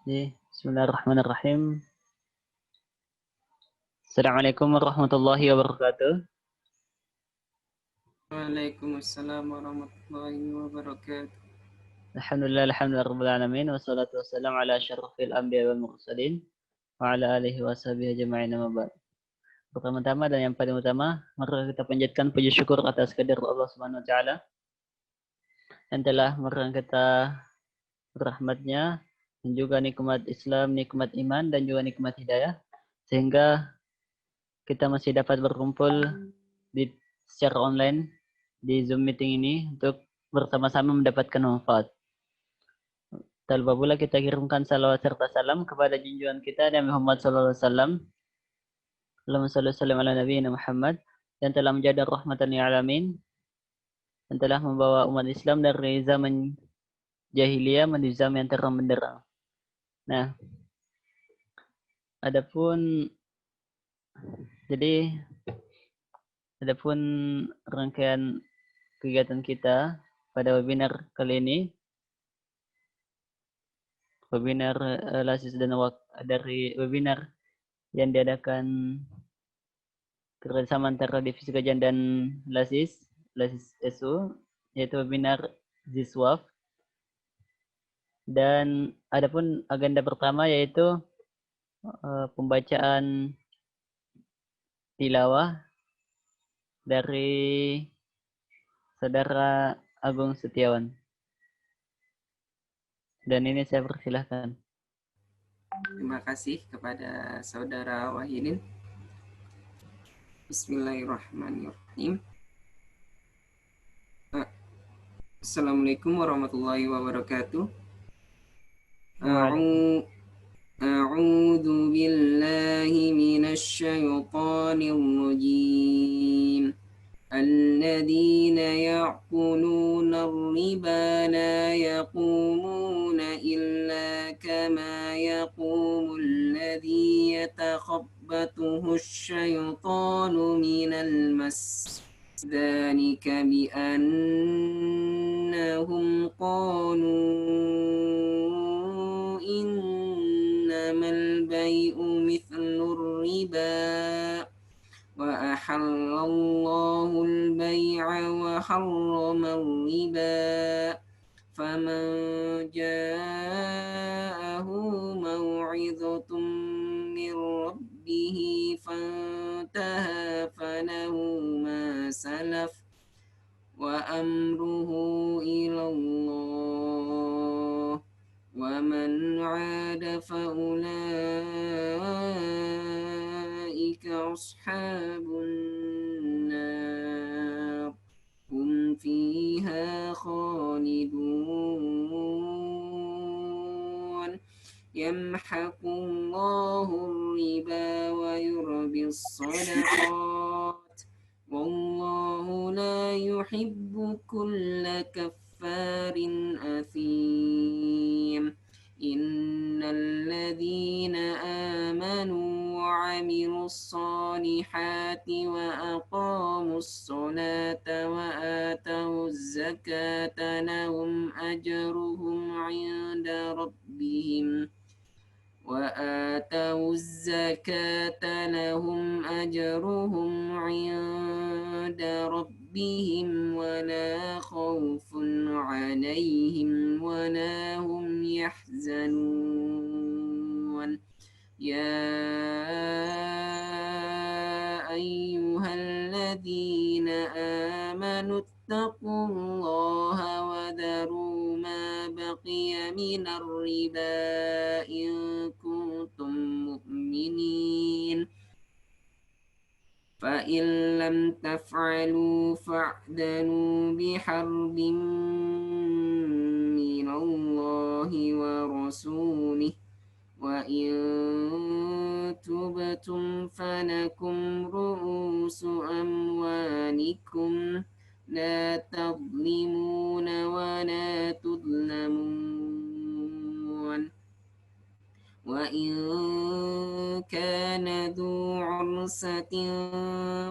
Bismillahirrahmanirrahim. Assalamualaikum warahmatullahi wabarakatuh. Waalaikumsalam warahmatullahi wabarakatuh. Alhamdulillah rabbil alamin wassalatu wassalamu ala asyrafil anbiya wal mursalin wa ala alihi washabihi ajma'in amma ba'd. Pertama-tama dan yang paling utama, mari kita panjatkan puji syukur atas kehadirat Allah Subhanahu wa taala yang telah memberikan kita rahmatnya dan juga nikmat Islam, nikmat iman dan juga nikmat hidayah sehingga kita masih dapat berkumpul secara online di Zoom meeting ini untuk bersama-sama mendapatkan manfaat. Tak lupa pula kita kirimkan salawat serta salam kepada junjungan kita Nabi Muhammad SAW. Allahumma salli wa sallim ala nabiyina Muhammad yang telah menjadi rahmatan lil alamin, yang telah membawa umat Islam dari zaman jahiliyah menuju zaman yang terang benderang. Nah, adapun rangkaian kegiatan kita pada webinar kali ini, webinar LASIS dan dari webinar yang diadakan kerjasama antara Divisi Kajian dan LASIS SU, yaitu webinar ZISWAF. Dan adapun agenda pertama yaitu pembacaan tilawah dari Saudara Agung Setiawan. Dan ini saya persilahkan. Terima kasih kepada Saudara Wahidin. Bismillahirrahmanirrahim. Assalamualaikum warahmatullahi wabarakatuh. A'udzu billahi minasy syaithanir rajim. الذين يأكلون الربا لا يقومون إلا كما يقوم الذي يتخبطه الشيطان من المس ذلك بأنهم قالوا إنما البيع مثل الربا وأحل الله البيع وحرم الربا فمن جاءه موعظة من ربه فانتهى فله ما سلف وأمره إلى الله ومن عاد فأولئك أصحاب النار هم فيها خالدون يمحق الله الربا ويربي الصدقات والله لا يحب كل كفار أثيم إن الذين آمنوا وعملوا الصالحات وأقاموا الصلاة وآتوا الزكاة لهم أجرهم عند ربهم ولا خوف عليهم ولا هم يحزنون يا أيها الذين آمنوا اتقوا الله وذروا ما بقي من الربا إن كنتم مؤمنين فإن لم تفعلوا فاعتدوا بحرب من الله ورسوله وإن تبتم فلكم رؤوس أموالكم لا تظلمون ولا تظلمون وإن كان ذو عرسة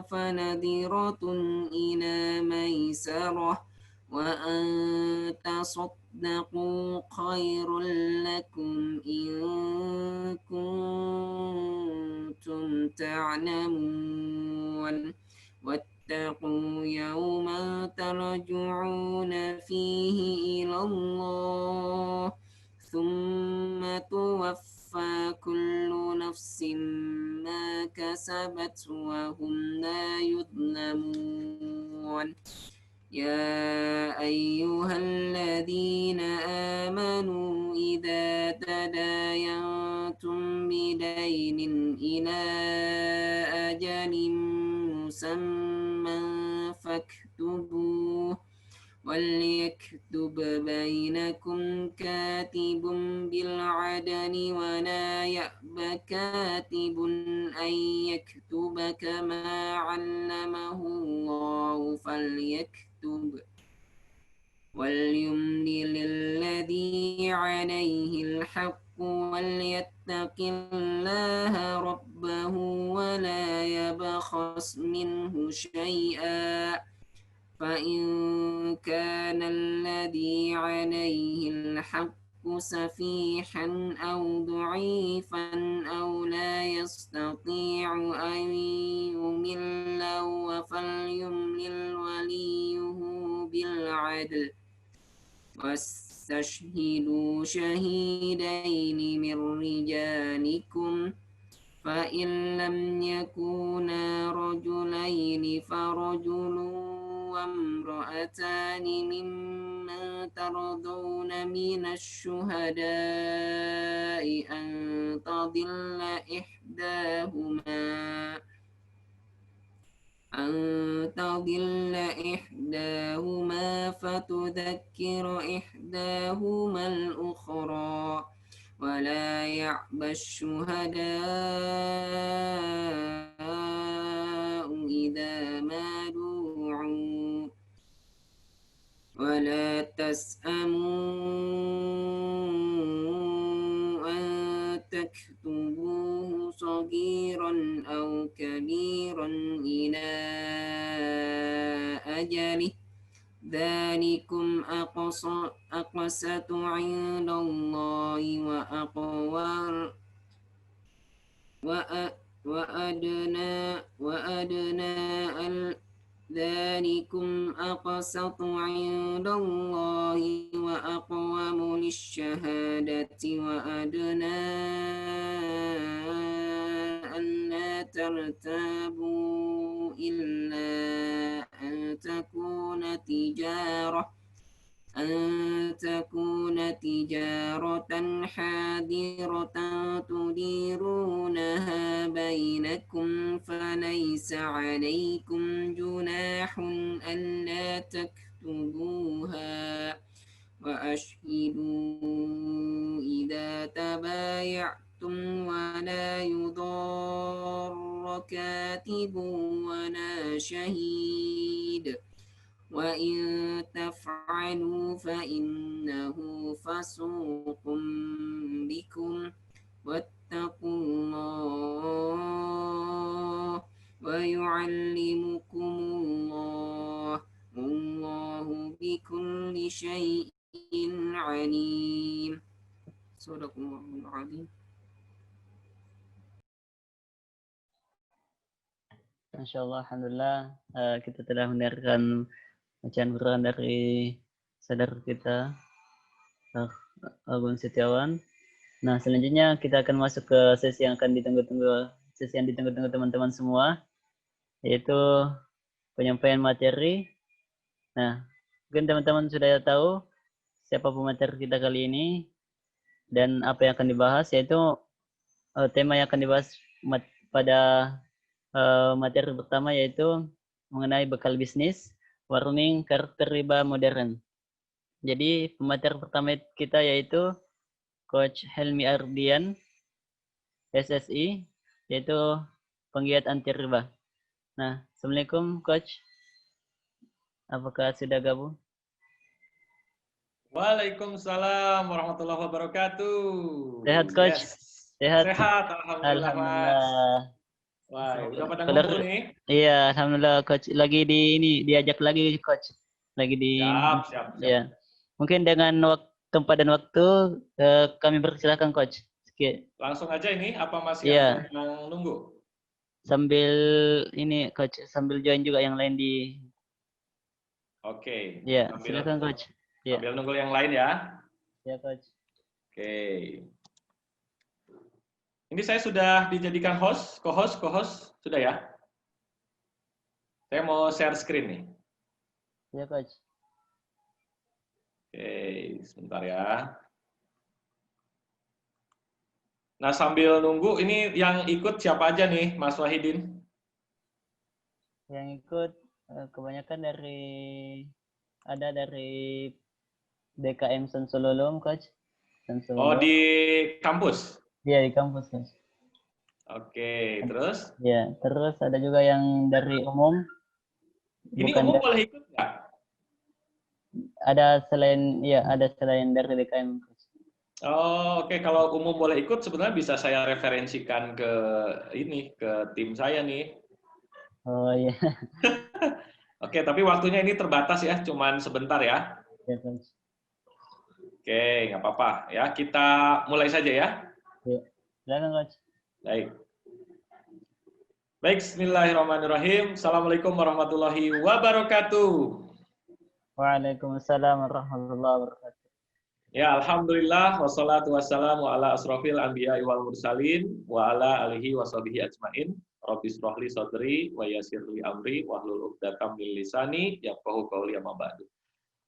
فنذرة إلى ميسرة وأن تصدقوا خير لكم إن كنتم تعلمون واتقوا يوما ترجعون فيه إلى الله ثم توفى كل نفس ما كسبت وهم لا يظلمون يا أيها الذين آمنوا إذا تداينتم بدين إلى أجل مسمى فاكتبوه وليكتب بينكم كاتب بالعدل ولا يأب كاتب أن يكتب كما علمه الله فليكتب وليملل الذي عليه الحق وليتق الله ربه ولا يبخس منه شيئا فإن كان الذي عليه الحق سفيحا أو ضعيفا أو لا يستطيع أن يمل فليملل وليه بالعدل واستشهدوا شهيدين من رجالكم فإن لم يكونا رجلين فرجل وامرأتان ممن ترضون من الشهداء أن تضل إحداهما فتذكر إحداهما الأخرى ولا يأبى الشهداء إذا ما دعوا ولا تسأموا أن تكتبوه صغيرا أو كبيرا إلى أجله ذلكم أقسط عند الله وأدنى ذلكم أقسط عند الله وأقوم للشهادة وأدنى ألا ترتابوا إلا أن تكون تجارة حاضرة تديرونها بينكم فليس عليكم جناح ألا تكتبوها وأشهدوا إذا تبايعتم ولا يضار كاتب ولا شهيد وإن تفعلوا فإنه فسوق بكم واتقوا الله ويعلمكم الله والله بكل شيء عليم. صدق الله العظيم. Masya Allah, alhamdulillah kita telah mendengarkan bacaan Quran dari saudara kita Agung Setiawan. Nah, selanjutnya kita akan masuk ke sesi yang akan ditunggu-tunggu teman-teman semua, yaitu penyampaian materi. Nah, mungkin teman-teman sudah tahu siapa pemateri kita kali ini dan apa yang akan dibahas, yaitu tema yang akan dibahas pada materi pertama yaitu mengenai bekal bisnis, warning karakter riba modern. Jadi pemateri pertama kita yaitu Coach Helmi Ardian, SSI, yaitu penggiat anti riba. Nah, Assalamualaikum Coach. Apakah sudah gabung? Waalaikumsalam warahmatullahi wabarakatuh. Sehat Coach? Yes. Sehat, alhamdulillah Mas. Wah, udah pada ngumpul nih. Iya, alhamdulillah Coach. Lagi diajak lagi Coach lagi di Siap. ya. Mungkin dengan tempat dan waktu kami persilahkan coach. Langsung aja ini, apa masih Iya. ada yang nunggu? Sambil ini coach, sambil join juga yang lain di. Oke. Ya, silakan coach. Ya. Sambil nunggu yang lain ya. Ya coach. Oke. Ini saya sudah dijadikan co-host sudah ya. Saya mau share screen nih. Ya coach. Oke, sebentar ya. Nah, sambil nunggu, ini yang ikut siapa aja nih, Mas Wahidin? Yang ikut kebanyakan ada dari DKM Sensololom, coach. Oh, di kampus? Iya, di kampus, coach. Oke, terus? Ya, terus ada juga yang dari umum. Ini umum boleh ikut nggak? Ada selain dari DKM, coach. Oh, oke. Kalau umum boleh ikut, sebenarnya bisa saya referensikan ke tim saya nih. Oh iya. Oke, tapi waktunya ini terbatas ya, cuman sebentar ya. Ya, coach. Oke, nggak apa-apa ya. Kita mulai saja ya. Ya, silakan coach. Baik, bismillahirrahmanirrahim. Assalamualaikum warahmatullahi wabarakatuh. Waalaikumsalam warahmatullahi wabarakatuh. Ya, alhamdulillah wassalatu wassalamu ala asrofil anbiya wal mursalin wa ala alihi washabihi ajmain. Rabbi shrahli sadri wa yassirli amri wahlul 'uqdatam min lisani yafqahu qawli amma ba'du.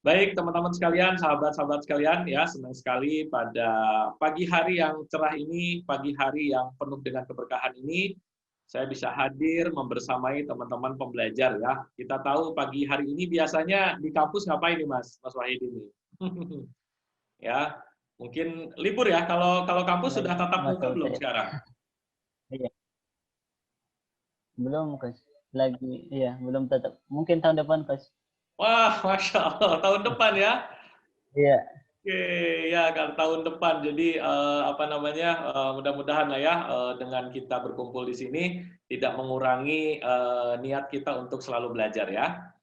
Baik, teman-teman sekalian, sahabat-sahabat sekalian, ya, senang sekali pada pagi hari yang cerah ini, pagi hari yang penuh dengan keberkahan ini, saya bisa hadir membersamai teman-teman pembelajar, ya. Kita tahu pagi hari ini biasanya di kampus ngapain nih, Mas Wahid ini? Ya, mungkin libur ya. Kalau kampus sudah tatap muka belum sekarang? Iya. Belum, coach. Belum tatap. Mungkin tahun depan, coach. Wah, Masya Allah, tahun depan ya? Iya. Oke, ya kan tahun depan. Jadi mudah-mudahan lah ya dengan kita berkumpul di sini tidak mengurangi niat kita untuk selalu belajar ya.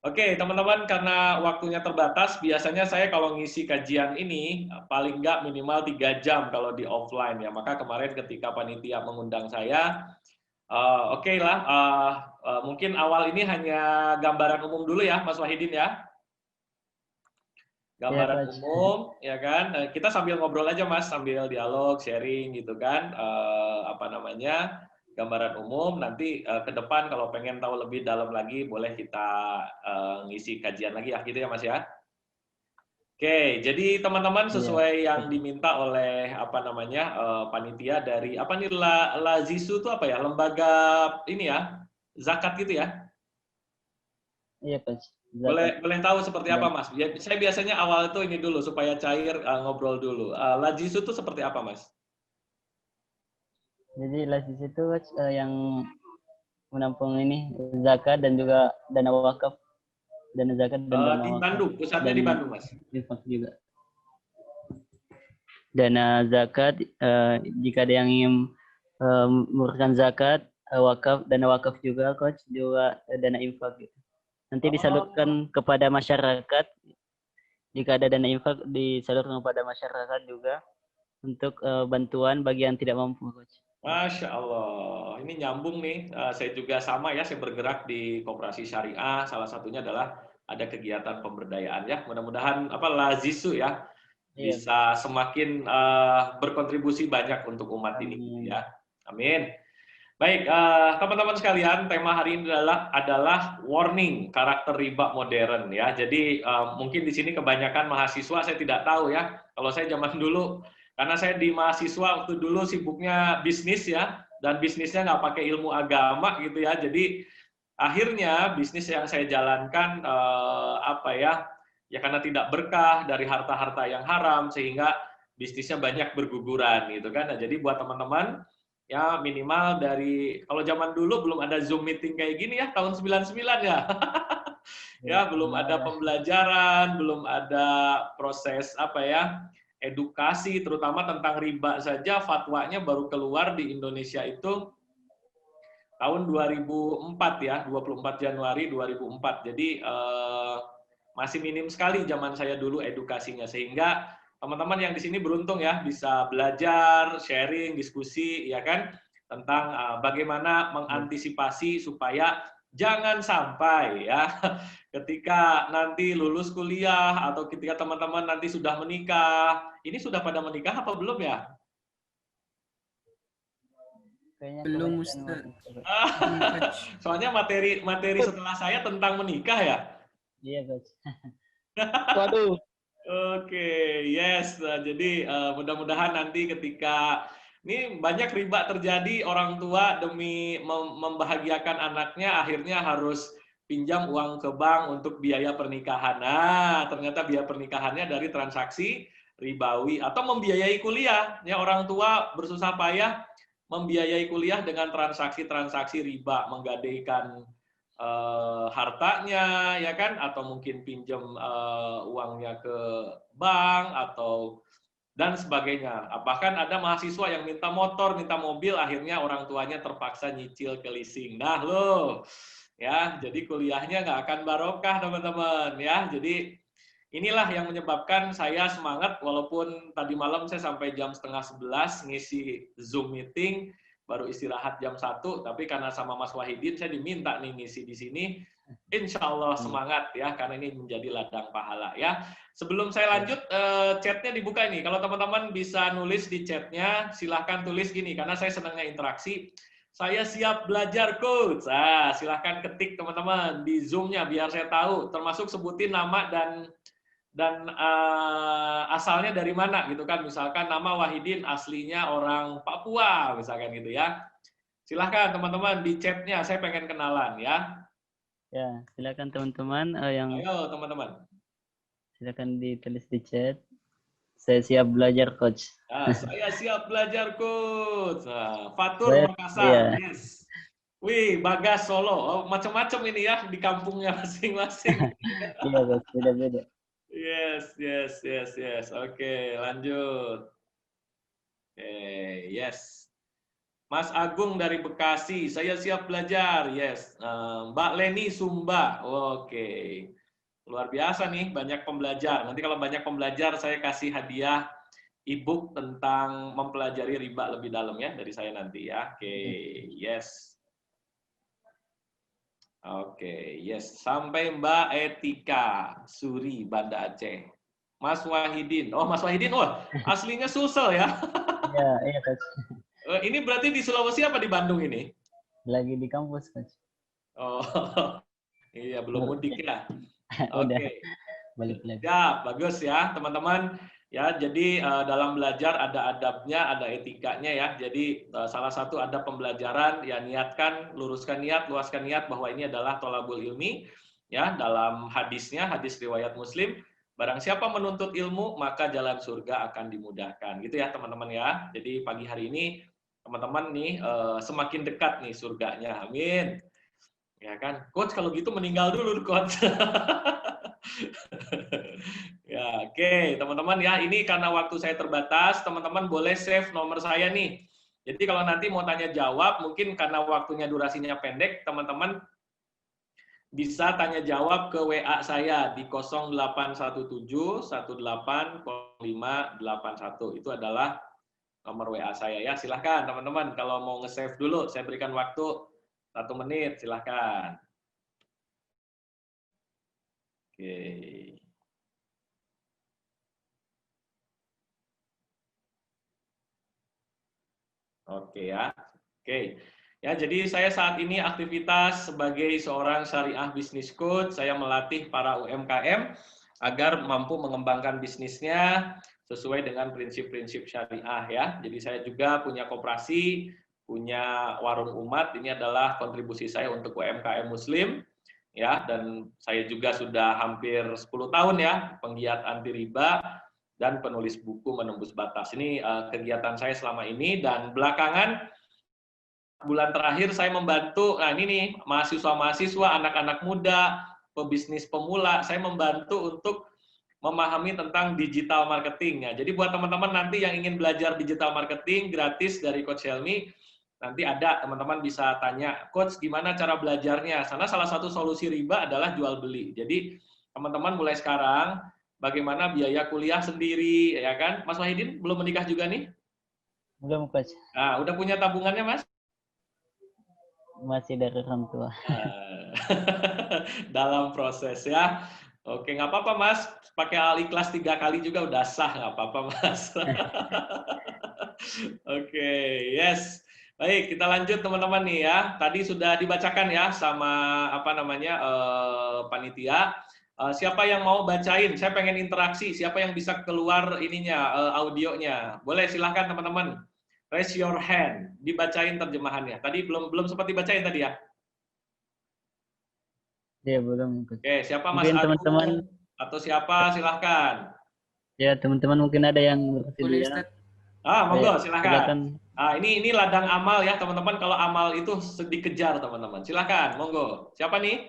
Oke, teman-teman, karena waktunya terbatas, biasanya saya kalau ngisi kajian ini paling nggak minimal 3 jam kalau di offline ya. Maka kemarin ketika panitia mengundang saya, oke lah, mungkin awal ini hanya gambaran umum dulu ya, Mas Wahidin ya. Gambaran umum, ya kan. Kita sambil ngobrol aja, Mas, sambil dialog, sharing gitu kan. Gambaran umum. Nanti ke depan kalau pengen tahu lebih dalam lagi, boleh kita ngisi kajian lagi ya, gitu ya, Mas ya. Oke, jadi teman-teman sesuai yang diminta oleh panitia dari Lazisu itu apa ya, lembaga ini ya, zakat gitu ya. Iya, Coach. Boleh tahu seperti apa, Mas? Saya biasanya awal itu ini dulu supaya cair, ngobrol dulu. Lazisu itu seperti apa, Mas? Jadi Lazisu itu yang menampung ini zakat dan juga dana wakaf. Dana zakat dan dana di wakaf. Bandung, pusatnya di Bandung, Mas. Infak juga. Dana zakat, jika ada yang ingin memberikan zakat, dana wakaf juga, Coach, juga dana infak gitu. Nanti disalurkan kepada masyarakat. Jika ada dana infak disalurkan kepada masyarakat juga untuk bantuan bagi yang tidak mampu, Coach. Masya Allah, ini nyambung nih. Saya juga sama ya, saya bergerak di koperasi syariah. Salah satunya adalah ada kegiatan pemberdayaan ya. Mudah-mudahan Lazisu ya bisa semakin berkontribusi banyak untuk umat ini ya. Amin. Baik, teman-teman sekalian, tema hari ini adalah warning karakter riba modern ya. Jadi mungkin di sini kebanyakan mahasiswa, saya tidak tahu ya. Kalau saya zaman dulu, karena saya di mahasiswa waktu dulu sibuknya bisnis ya, dan bisnisnya nggak pakai ilmu agama gitu ya. Jadi akhirnya bisnis yang saya jalankan ya karena tidak berkah dari harta-harta yang haram sehingga bisnisnya banyak berguguran gitu kan. Nah, jadi buat teman-teman ya minimal dari, kalau zaman dulu belum ada Zoom meeting kayak gini ya, tahun 99 ya. Ya, belum ada pembelajaran, belum ada proses edukasi terutama tentang riba saja, fatwanya baru keluar di Indonesia itu tahun 2004 ya, 24 Januari 2004. Jadi Masih minim sekali zaman saya dulu edukasinya, sehingga teman-teman yang di sini beruntung ya bisa belajar, sharing, diskusi, ya kan, tentang bagaimana mengantisipasi supaya jangan sampai ya ketika nanti lulus kuliah atau ketika teman-teman nanti sudah menikah. Ini sudah pada menikah apa belum ya? Kayaknya Belum, kebanyakan Ustaz. Coach. Soalnya materi setelah saya tentang menikah ya. Iya, Coach. Waduh. Oke, yes. Nah, jadi mudah-mudahan nanti ketika ini banyak riba terjadi, orang tua demi membahagiakan anaknya akhirnya harus pinjam uang ke bank untuk biaya pernikahan. Nah, ternyata biaya pernikahannya dari transaksi ribawi atau membiayai kuliah. Ya, orang tua bersusah payah membiayai kuliah dengan transaksi-transaksi riba, menggadaikan hartanya, ya kan, atau mungkin pinjam uangnya ke bank atau dan sebagainya. Bahkan ada mahasiswa yang minta motor, minta mobil, akhirnya orang tuanya terpaksa nyicil ke leasing. Nah, loh, ya, jadi kuliahnya nggak akan barokah, teman-teman, ya. Jadi inilah yang menyebabkan saya semangat, walaupun tadi malam saya sampai jam 10:30 ngisi Zoom meeting, baru istirahat jam 1, tapi karena sama Mas Wahidin saya diminta nih ngisi di sini. Insya Allah semangat ya, karena ini menjadi ladang pahala ya. Sebelum saya lanjut, chatnya dibuka ini. Kalau teman-teman bisa nulis di chatnya, silahkan tulis gini, karena saya senangnya interaksi. Saya siap belajar coach. Nah, silahkan ketik teman-teman di Zoom-nya biar saya tahu, termasuk sebutin nama dan asalnya dari mana gitu kan, misalkan nama Wahidin aslinya orang Papua misalkan gitu ya. Silahkan teman-teman di chatnya, saya pengen kenalan ya. Ya, silakan teman-teman yang Ayo teman-teman. silakan ditulis di chat. Saya siap belajar, Coach. Nah, saya siap belajar coach. Nah, Fatur Makassar, Iya. yes. Wih, Bagas Solo, oh, macam-macam ini ya di kampungnya masing-masing. Iya, Coach, beda-beda. Yes. Oke, lanjut. Oke, yes. Mas Agung dari Bekasi, saya siap belajar. Yes. Mbak Leni Sumba. Oke. Luar biasa nih, banyak pembelajar. Nanti kalau banyak pembelajar, saya kasih hadiah e-book tentang mempelajari riba lebih dalam ya dari saya nanti ya. Oke, yes. Oke, yes. Sampai Mbak Etika Suri, Banda Aceh. Mas Wahidin. Oh, Mas Wahidin. Oh, aslinya Sulsel ya. Iya, Coach. Ini berarti di Sulawesi apa di Bandung ini? Lagi di kampus, Coach. Oh, iya, belum mudik ya. Udah. Oke. Balik lagi. Ya, bagus ya, teman-teman. Ya, jadi dalam belajar ada adabnya, ada etikanya ya. Jadi salah satu ada pembelajaran, ya niatkan, luruskan niat, luaskan niat bahwa ini adalah tholabul ilmi. Ya, dalam hadisnya, hadis riwayat Muslim, barang siapa menuntut ilmu, maka jalan surga akan dimudahkan. Gitu ya, teman-teman ya. Jadi pagi hari ini teman-teman nih semakin dekat nih surganya. Amin. Ya kan? Coach kalau gitu meninggal dulu, Coach. Ya, oke, teman-teman ya, ini karena waktu saya terbatas, teman-teman boleh save nomor saya nih. Jadi kalau nanti mau tanya jawab, mungkin karena waktunya durasinya pendek, teman-teman bisa tanya jawab ke WA saya di 0817 180581. Itu adalah nomor WA saya ya. Silahkan teman-teman kalau mau nge-save dulu, saya berikan waktu 1 menit, silahkan. Oke. Oke ya. Oke. Ya, jadi saya saat ini aktivitas sebagai seorang syariah business coach, saya melatih para UMKM agar mampu mengembangkan bisnisnya sesuai dengan prinsip-prinsip syariah ya. Jadi saya juga punya koperasi, punya warung umat, ini adalah kontribusi saya untuk UMKM muslim ya, dan saya juga sudah hampir 10 tahun ya penggiat anti riba dan penulis buku Menembus Batas. Ini kegiatan saya selama ini, dan belakangan bulan terakhir saya membantu, nah ini nih, mahasiswa-mahasiswa, anak-anak muda, pebisnis pemula, saya membantu untuk memahami tentang digital marketing. Jadi buat teman-teman nanti yang ingin belajar digital marketing gratis dari Coach Helmi, nanti ada teman-teman bisa tanya, Coach gimana cara belajarnya? Karena salah satu solusi riba adalah jual beli. Jadi teman-teman mulai sekarang bagaimana biaya kuliah sendiri, ya kan? Mas Wahidin belum menikah juga nih? Belum, Coach. Nah, udah punya tabungannya, Mas? Masih dari orang tua. Dalam proses ya. Oke, nggak apa-apa Mas. Pakai Al-Ikhlas 3 kali juga udah sah, nggak apa-apa Mas. Oke, yes. Baik, kita lanjut teman-teman nih ya. Tadi sudah dibacakan ya sama apa namanya panitia. Siapa yang mau bacain? Saya pengen interaksi. Siapa yang bisa keluar ininya audionya? Boleh silahkan teman-teman. Raise your hand. Dibacain terjemahannya. Tadi belum sempat dibacain tadi ya. Ya, belum, Coach. Oke, siapa Mas Mungkin Agung teman-teman, atau siapa silahkan. ya teman-teman mungkin ada yang Boleh, bersedia. Ustaz. Monggo Baik, silahkan. Ini ladang amal ya teman-teman. Kalau amal itu dikejar teman-teman. Silahkan, monggo. Siapa nih?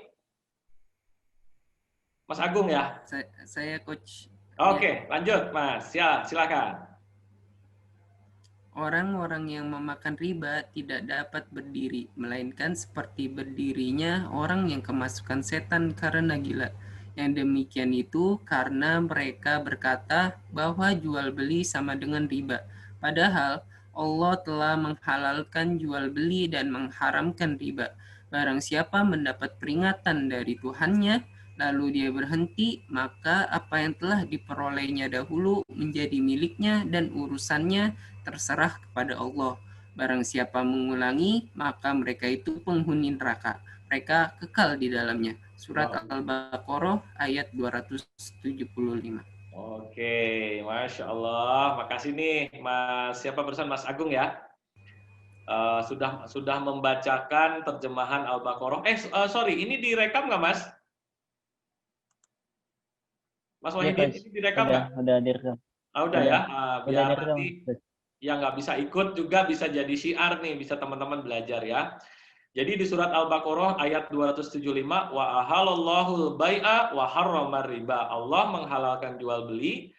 Mas Agung ya. Saya Coach. Oke, lanjut Mas. Ya, silahkan. Orang-orang yang memakan riba tidak dapat berdiri, melainkan seperti berdirinya orang yang kemasukan setan karena gila. Yang demikian itu karena mereka berkata bahwa jual beli sama dengan riba. Padahal Allah telah menghalalkan jual beli dan mengharamkan riba. Barang siapa mendapat peringatan dari Tuhannya, lalu dia berhenti, maka apa yang telah diperolehnya dahulu menjadi miliknya dan urusannya terserah kepada Allah. Barang siapa mengulangi, maka mereka itu penghuni neraka. Mereka kekal di dalamnya. Surat Al-Baqarah ayat 275. Oke, Masya Allah. Makasih nih Mas, siapa barusan Mas Agung ya. Sudah membacakan terjemahan Al-Baqarah. Sorry, ini direkam nggak Mas? Mas Wahidin, ini direkam nggak? Udah direkam. Udah ya, biar direkam. nanti yang nggak bisa ikut juga bisa jadi syiar nih, bisa teman-teman belajar ya. Jadi di surat Al-Baqarah ayat 275, wa ahalallahul bai'a wa harramar riba. Allah menghalalkan jual beli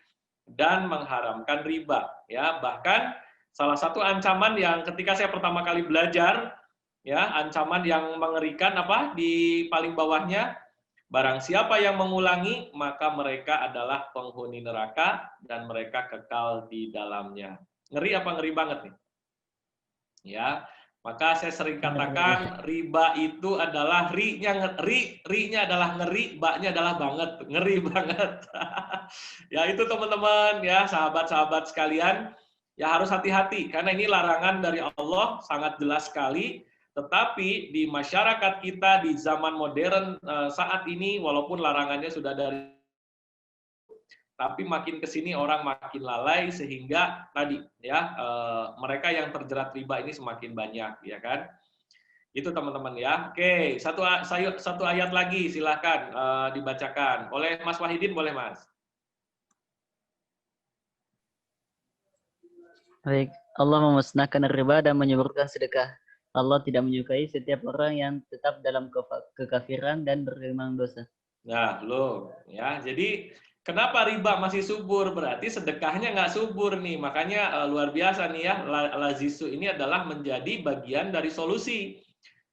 dan mengharamkan riba. Ya, bahkan salah satu ancaman yang ketika saya pertama kali belajar, ya, ancaman yang mengerikan apa di paling bawahnya, barang siapa yang mengulangi, maka mereka adalah penghuni neraka dan mereka kekal di dalamnya. Ngeri apa ngeri banget nih? Ya, maka saya sering katakan riba itu adalah ri-nya adalah ngeri, ba-nya adalah banget, ngeri banget. Ya itu teman-teman ya, sahabat-sahabat sekalian, ya harus hati-hati karena ini larangan dari Allah sangat jelas sekali. Tetapi di masyarakat kita di zaman modern saat ini, walaupun larangannya sudah dari, tapi makin ke sini orang makin lalai sehingga tadi ya mereka yang terjerat riba ini semakin banyak, ya kan? Itu teman-teman ya. Oke, satu ayat lagi silahkan dibacakan oleh Mas Wahidin, boleh Mas? Baik, Allah memusnahkan riba dan menyuburkan sedekah. Allah tidak menyukai setiap orang yang tetap dalam kekafiran dan bergelimang dosa. Nah, loh, ya. Jadi kenapa riba masih subur? Berarti sedekahnya nggak subur nih. Makanya luar biasa nih ya. Lazisu ini adalah menjadi bagian dari solusi.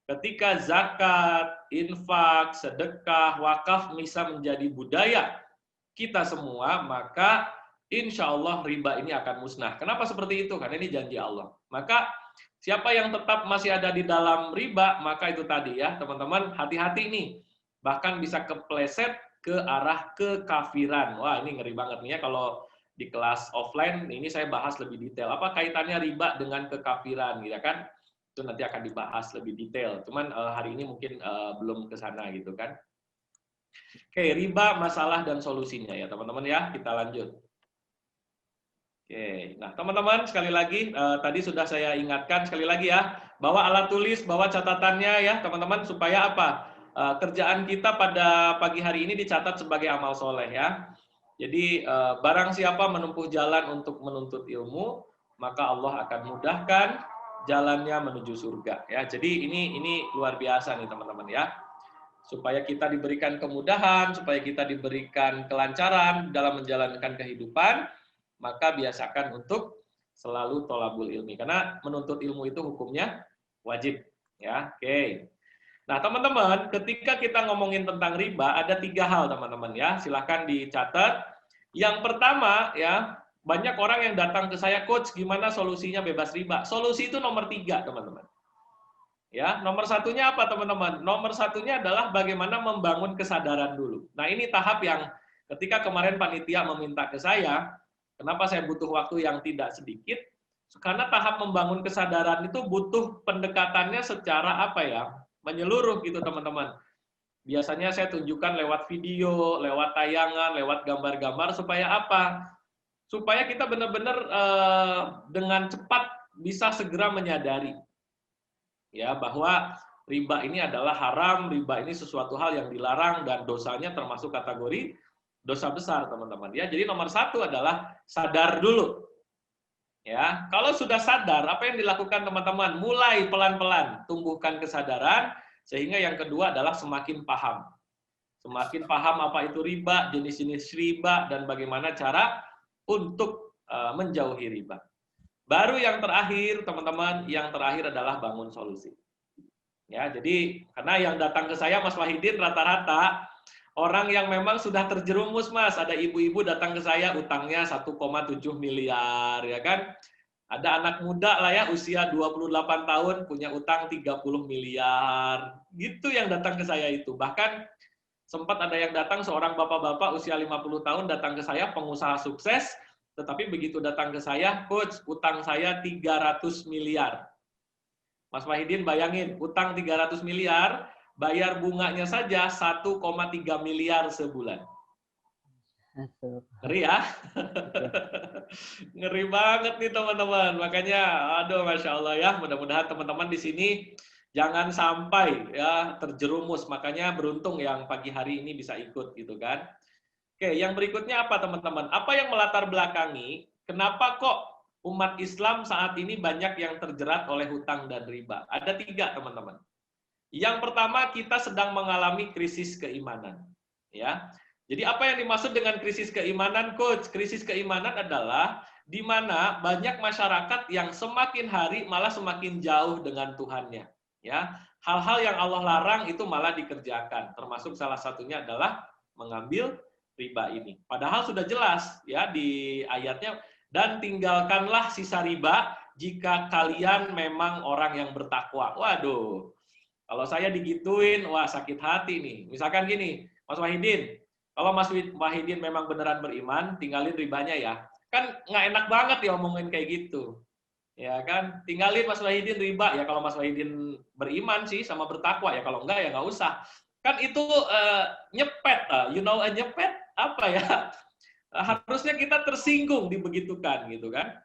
Ketika zakat, infak, sedekah, wakaf bisa menjadi budaya kita semua, maka insya Allah riba ini akan musnah. Kenapa seperti itu? Karena ini janji Allah. Maka siapa yang tetap masih ada di dalam riba, maka itu tadi ya, teman-teman, hati-hati nih. Bahkan bisa kepleset ke arah kekafiran. Wah, ini ngeri banget nih ya kalau di kelas offline ini saya bahas lebih detail. Apa kaitannya riba dengan kekafiran, gitu kan? Itu nanti akan dibahas lebih detail. Cuman hari ini mungkin belum ke sana gitu kan. Oke, riba, masalah dan solusinya ya teman-teman ya. Kita lanjut. Oke, nah teman-teman sekali lagi tadi sudah saya ingatkan sekali lagi ya, bawa alat tulis, bawa catatannya ya teman-teman supaya apa? Kerjaan kita pada pagi hari ini dicatat sebagai amal soleh ya. Jadi barang siapa menempuh jalan untuk menuntut ilmu, maka Allah akan mudahkan jalannya menuju surga ya. Jadi ini luar biasa nih teman-teman ya. Supaya kita diberikan kemudahan, supaya kita diberikan kelancaran dalam menjalankan kehidupan, maka biasakan untuk selalu tholabul ilmi. Karena menuntut ilmu itu hukumnya wajib. Ya, oke. Nah, teman-teman, ketika kita ngomongin tentang riba, ada 3 hal, teman-teman ya. Silahkan dicatat. Yang pertama ya, banyak orang yang datang ke saya, coach, gimana solusinya bebas riba? Solusi itu nomor 3, teman-teman. Ya, nomor satunya apa, teman-teman? Nomor satunya adalah bagaimana membangun kesadaran dulu. Nah, ini tahap yang ketika kemarin panitia meminta ke saya, kenapa saya butuh waktu yang tidak sedikit? Karena tahap membangun kesadaran itu butuh pendekatannya secara apa ya? Menyeluruh gitu, teman-teman. Biasanya saya tunjukkan lewat video, lewat tayangan, lewat gambar-gambar supaya apa? Supaya kita benar-benar dengan cepat bisa segera menyadari ya bahwa riba ini adalah haram, riba ini sesuatu hal yang dilarang dan dosanya termasuk kategori dosa besar, teman-teman. Ya, jadi nomor 1 adalah sadar dulu. Ya, kalau sudah sadar, apa yang dilakukan teman-teman? Mulai pelan-pelan tumbuhkan kesadaran, sehingga yang kedua adalah semakin paham. Semakin paham apa itu riba, jenis-jenis riba, dan bagaimana cara untuk menjauhi riba. Baru yang terakhir, teman-teman, yang terakhir adalah bangun solusi. Ya, jadi karena yang datang ke saya, Mas Wahidin, rata-rata orang yang memang sudah terjerumus, Mas. Ada ibu-ibu datang ke saya, utangnya 1,7 miliar, ya kan? Ada anak muda lah ya, usia 28 tahun, punya utang 30 miliar. Gitu yang datang ke saya itu. Bahkan sempat ada yang datang, seorang bapak-bapak usia 50 tahun datang ke saya, pengusaha sukses, tetapi begitu datang ke saya, coach, utang saya 300 miliar. Mas Wahidin bayangin, utang 300 miliar, bayar bunganya saja 1,3 miliar sebulan. Ngeri ya? Ngeri banget nih, teman-teman. Makanya, aduh, Masya Allah ya, mudah-mudahan teman-teman di sini jangan sampai ya terjerumus. Makanya beruntung yang pagi hari ini bisa ikut gitu kan. Oke, yang berikutnya apa, teman-teman? Apa yang melatar belakangi kenapa kok umat Islam saat ini banyak yang terjerat oleh hutang dan riba? Ada 3, teman-teman. Yang pertama, kita sedang mengalami krisis keimanan. Ya. Jadi apa yang dimaksud dengan krisis keimanan, coach? Krisis keimanan adalah di mana banyak masyarakat yang semakin hari malah semakin jauh dengan Tuhannya. Ya, hal-hal yang Allah larang itu malah dikerjakan. Termasuk salah satunya adalah mengambil riba ini. Padahal sudah jelas ya di ayatnya, dan tinggalkanlah sisa riba jika kalian memang orang yang bertakwa. Waduh, kalau saya digituin, wah sakit hati nih. Misalkan gini, Mas Wahidin, kalau Mas Wahidin memang beneran beriman, tinggalin ribanya ya. Kan nggak enak banget ya omongin kayak gitu. Ya kan, tinggalin Mas Wahidin riba. Ya kalau Mas Wahidin beriman sih sama bertakwa, ya kalau enggak ya nggak usah. Kan itu nyepet, nyepet apa ya? Harusnya kita tersinggung dibegitukan gitu kan.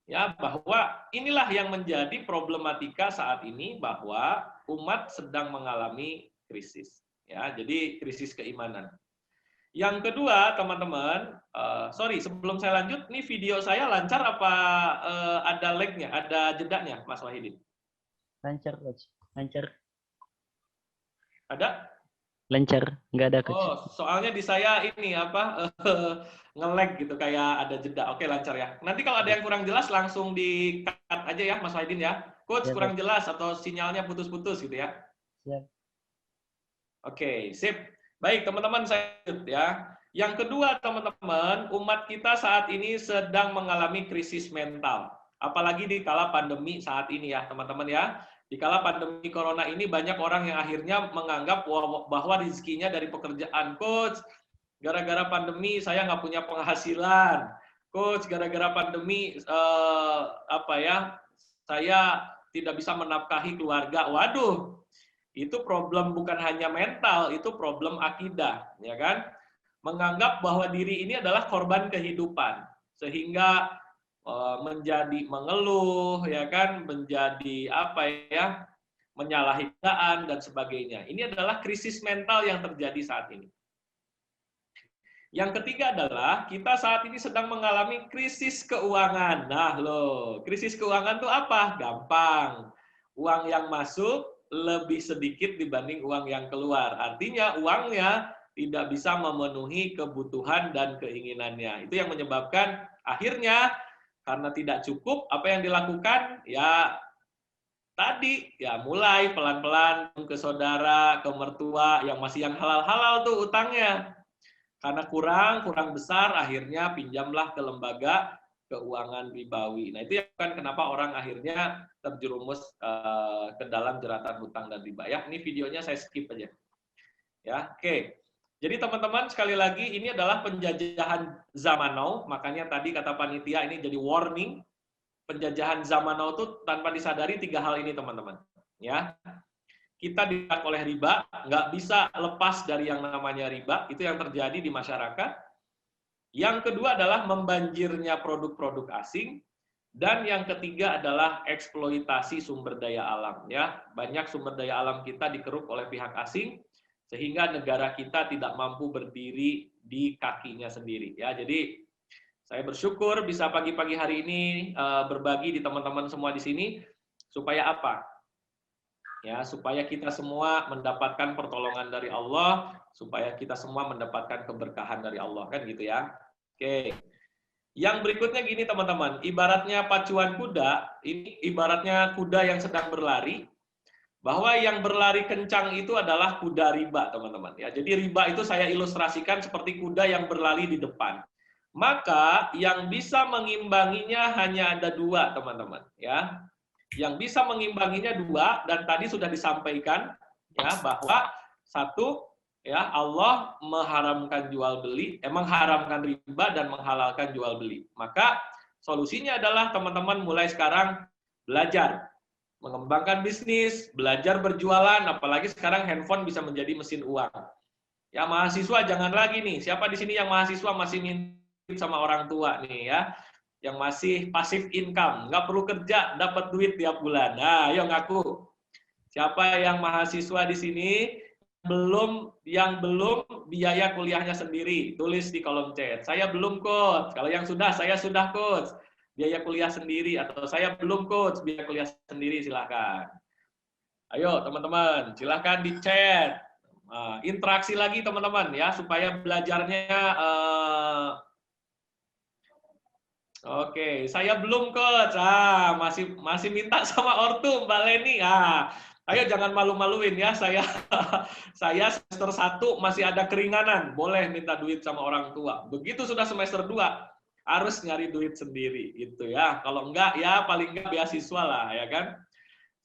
Ya, bahwa inilah yang menjadi problematika saat ini, bahwa umat sedang mengalami krisis. Ya, jadi krisis keimanan. Yang kedua, teman-teman, sorry, sebelum saya lanjut, nih video saya lancar apa ada lag-nya, ada jedanya, Mas Wahidin? Lancar, coach. Lancar. Ada? Lancar, nggak ada, coach. Oh, soalnya di saya ini apa nge-lag gitu, kayak ada jeda. Oke, lancar ya. Nanti kalau ada yang kurang jelas langsung di-cut aja ya, Mas Wahidin ya. Coach, ya, kurang jelas atau sinyalnya putus-putus gitu ya. Siap. Oke, sip. Baik, teman-teman, saya lanjut ya. Yang kedua, teman-teman, umat kita saat ini sedang mengalami krisis mental. Apalagi di kala pandemi saat ini ya, teman-teman ya. Di kala pandemi corona ini banyak orang yang akhirnya menganggap bahwa rezekinya dari pekerjaan. Coach, gara-gara pandemi saya nggak punya penghasilan. Coach, gara-gara pandemi saya tidak bisa menafkahi keluarga. Waduh, itu problem bukan hanya mental, itu problem akidah, ya kan? Menganggap bahwa diri ini adalah korban kehidupan, sehingga menjadi mengeluh, ya kan, menjadi menyalahi keadaan dan sebagainya. Ini adalah krisis mental yang terjadi saat ini. Yang ketiga adalah kita saat ini sedang mengalami krisis keuangan. Nah, loh, krisis keuangan itu apa? Gampang. Uang yang masuk lebih sedikit dibanding uang yang keluar. Artinya uangnya tidak bisa memenuhi kebutuhan dan keinginannya. Itu yang menyebabkan akhirnya karena tidak cukup, apa yang dilakukan? Ya tadi ya mulai pelan-pelan ke saudara, ke mertua yang masih yang halal-halal tuh utangnya. Karena kurang besar, akhirnya pinjamlah ke lembaga keuangan ribawi. Nah, itu kan kenapa orang akhirnya terjerumus ke dalam jeratan hutang dan riba. Ya, ini videonya saya skip aja. Ya, oke. Jadi teman-teman, sekali lagi ini adalah penjajahan zaman now. Makanya tadi kata panitia ini jadi warning. Penjajahan zaman now itu tanpa disadari 3 hal ini, teman-teman. Ya, kita didak oleh riba, nggak bisa lepas dari yang namanya riba, itu yang terjadi di masyarakat. Yang kedua adalah membanjirnya produk-produk asing, dan yang ketiga adalah eksploitasi sumber daya alam. Ya, banyak sumber daya alam kita dikeruk oleh pihak asing, sehingga negara kita tidak mampu berdiri di kakinya sendiri. Ya, jadi saya bersyukur bisa pagi-pagi hari ini berbagi di teman-teman semua di sini, supaya apa? Ya, supaya kita semua mendapatkan pertolongan dari Allah, supaya kita semua mendapatkan keberkahan dari Allah, kan gitu ya. Oke. Yang berikutnya gini teman-teman, ibaratnya pacuan kuda, ini ibaratnya kuda yang sedang berlari, bahwa yang berlari kencang itu adalah kuda riba, teman-teman. Ya, jadi riba itu saya ilustrasikan seperti kuda yang berlari di depan. Maka yang bisa mengimbanginya hanya ada 2, teman-teman. Ya, yang bisa mengimbanginya 2, dan tadi sudah disampaikan ya bahwa 1 ya Allah mengharamkan jual beli, mengharamkan riba dan menghalalkan jual beli. Maka solusinya adalah teman-teman mulai sekarang belajar mengembangkan bisnis, belajar berjualan, apalagi sekarang handphone bisa menjadi mesin uang. Ya mahasiswa jangan lagi nih, siapa di sini yang mahasiswa masih minta sama orang tua nih ya? Yang masih pasif income, nggak perlu kerja, dapat duit tiap bulan. Nah, ayo ngaku. Siapa yang mahasiswa di sini yang belum biaya kuliahnya sendiri? Tulis di kolom chat. Saya belum, coach. Kalau yang sudah, saya sudah, coach. Biaya kuliah sendiri, atau saya belum, coach. Biaya kuliah sendiri, silahkan. Ayo, teman-teman, silahkan di chat. Interaksi lagi, teman-teman, ya, supaya belajarnya Oke, saya belum, coach. Masih minta sama ortu, Mbak Leni. Ayo jangan malu-maluin ya. Saya semester 1 masih ada keringanan, boleh minta duit sama orang tua. Begitu sudah semester 2 harus nyari duit sendiri gitu ya. Kalau enggak ya paling enggak beasiswa lah ya kan.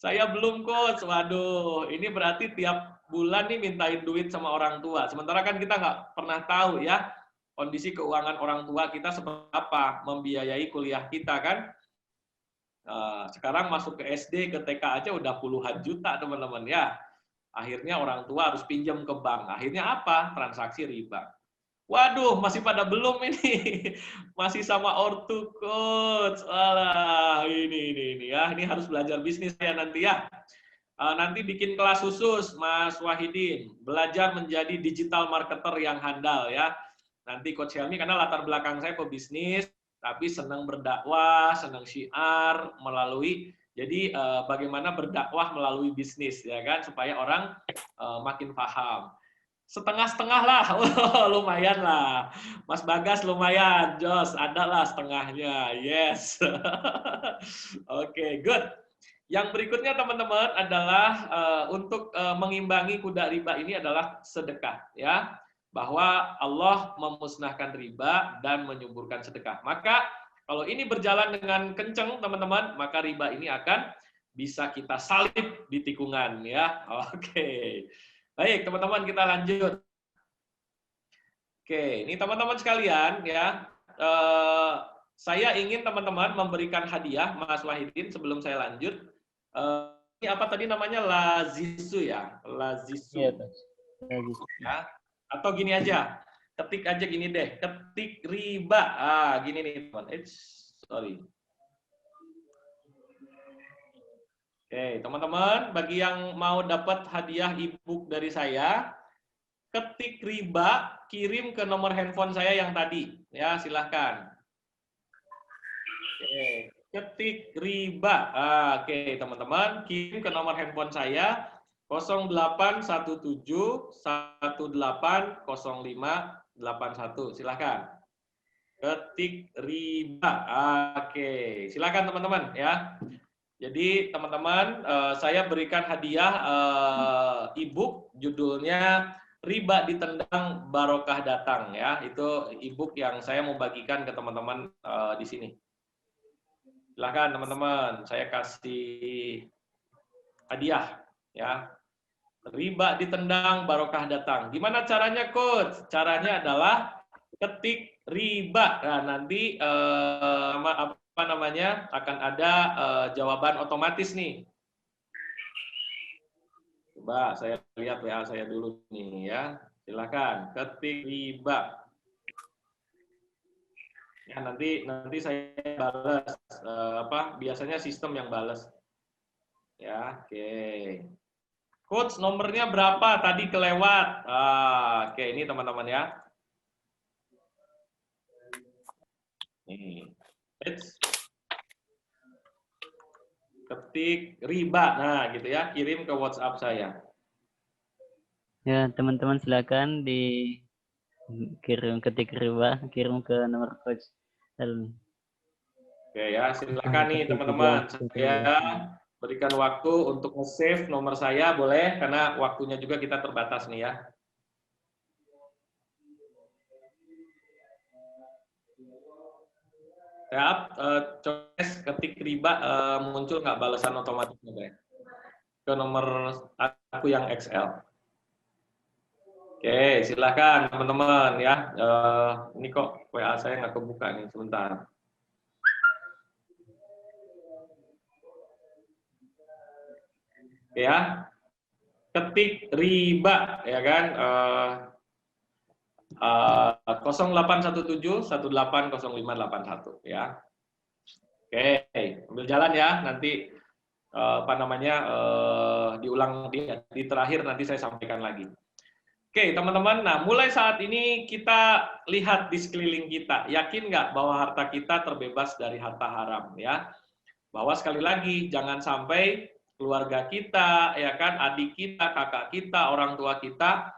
Saya belum, coach. Waduh, ini berarti tiap bulan nih mintain duit sama orang tua. Sementara kan kita nggak pernah tahu ya kondisi keuangan orang tua kita seperti apa, membiayai kuliah kita kan. Sekarang masuk ke SD, ke TK aja udah puluhan juta, teman-teman ya. Akhirnya orang tua harus pinjam ke bank. Akhirnya apa? Transaksi riba. Waduh, masih pada belum ini. Masih sama ortu, coach. Alah, ini ya. Ini harus belajar bisnis ya nanti ya. Nanti bikin kelas khusus, Mas Wahidin. Belajar menjadi digital marketer yang handal ya. Nanti Coach Helmi, karena latar belakang saya pebisnis, tapi senang berdakwah, senang syiar melalui, jadi bagaimana berdakwah melalui bisnis, ya kan, supaya orang makin paham. Setengah-setengah lah, lumayan lah. Mas Bagas lumayan, Jos, ada lah setengahnya, yes. Oke, good. Yang berikutnya teman-teman adalah untuk mengimbangi kuda riba ini adalah sedekah, ya. Bahwa Allah memusnahkan riba dan menyuburkan sedekah. Maka kalau ini berjalan dengan kenceng teman-teman, maka riba ini akan bisa kita salib di tikungan ya. Oke. Baik, teman-teman kita lanjut. Oke, ini teman-teman sekalian ya. Saya ingin teman-teman memberikan hadiah Mas Wahidin sebelum saya lanjut. Ini apa tadi namanya? Lazisu ya. Lazisu. Ya. Atau gini aja, ketik aja gini deh, ketik riba. Gini nih teman. Sorry. Oke, teman-teman, bagi yang mau dapat hadiah e-book dari saya, ketik riba, kirim ke nomor handphone saya yang tadi. Ya, silahkan. Oke, ketik riba. Oke, teman-teman, kirim ke nomor handphone saya 0817180581. Silahkan. Ketik riba. Oke, silahkan teman-teman ya. Jadi teman-teman, saya berikan hadiah e-book judulnya Riba Ditendang Barokah Datang ya. Itu e-book yang saya mau bagikan ke teman-teman di sini. Silahkan teman-teman, saya kasih hadiah ya. Riba ditendang barokah datang. Gimana caranya, Coach? Caranya adalah ketik riba. Nah, nanti apa namanya akan ada jawaban otomatis nih. Coba saya lihat WA saya dulu nih ya. Silakan ketik riba. Ya, nanti saya balas biasanya sistem yang balas. Ya, oke. Coach, nomornya berapa? Tadi kelewat. Oke, ini teman-teman ya. Nih. Ketik riba. Nah, gitu ya. Kirim ke WhatsApp saya. Ya, teman-teman silakan ketik riba, kirim ke nomor Coach Helmi. Oke ya, silakan nih teman-teman. Saya berikan waktu untuk nge-save nomor saya, boleh? Karena waktunya juga kita terbatas nih ya. Siap, coba ketik riba, muncul nggak balasan otomatisnya, Bang? Ke nomor aku yang XL. Oke, silakan teman-teman ya. Ini kok WA saya nggak kebuka nih, sebentar. Ya, ketik riba ya kan. 0817180581 ya. Oke, ambil jalan ya. Nanti diulang di terakhir nanti saya sampaikan lagi. Oke, teman-teman. Nah, mulai saat ini kita lihat di sekeliling kita. Yakin nggak bahwa harta kita terbebas dari harta haram ya? Bahwa sekali lagi jangan sampai keluarga kita, ya kan, adik kita, kakak kita, orang tua kita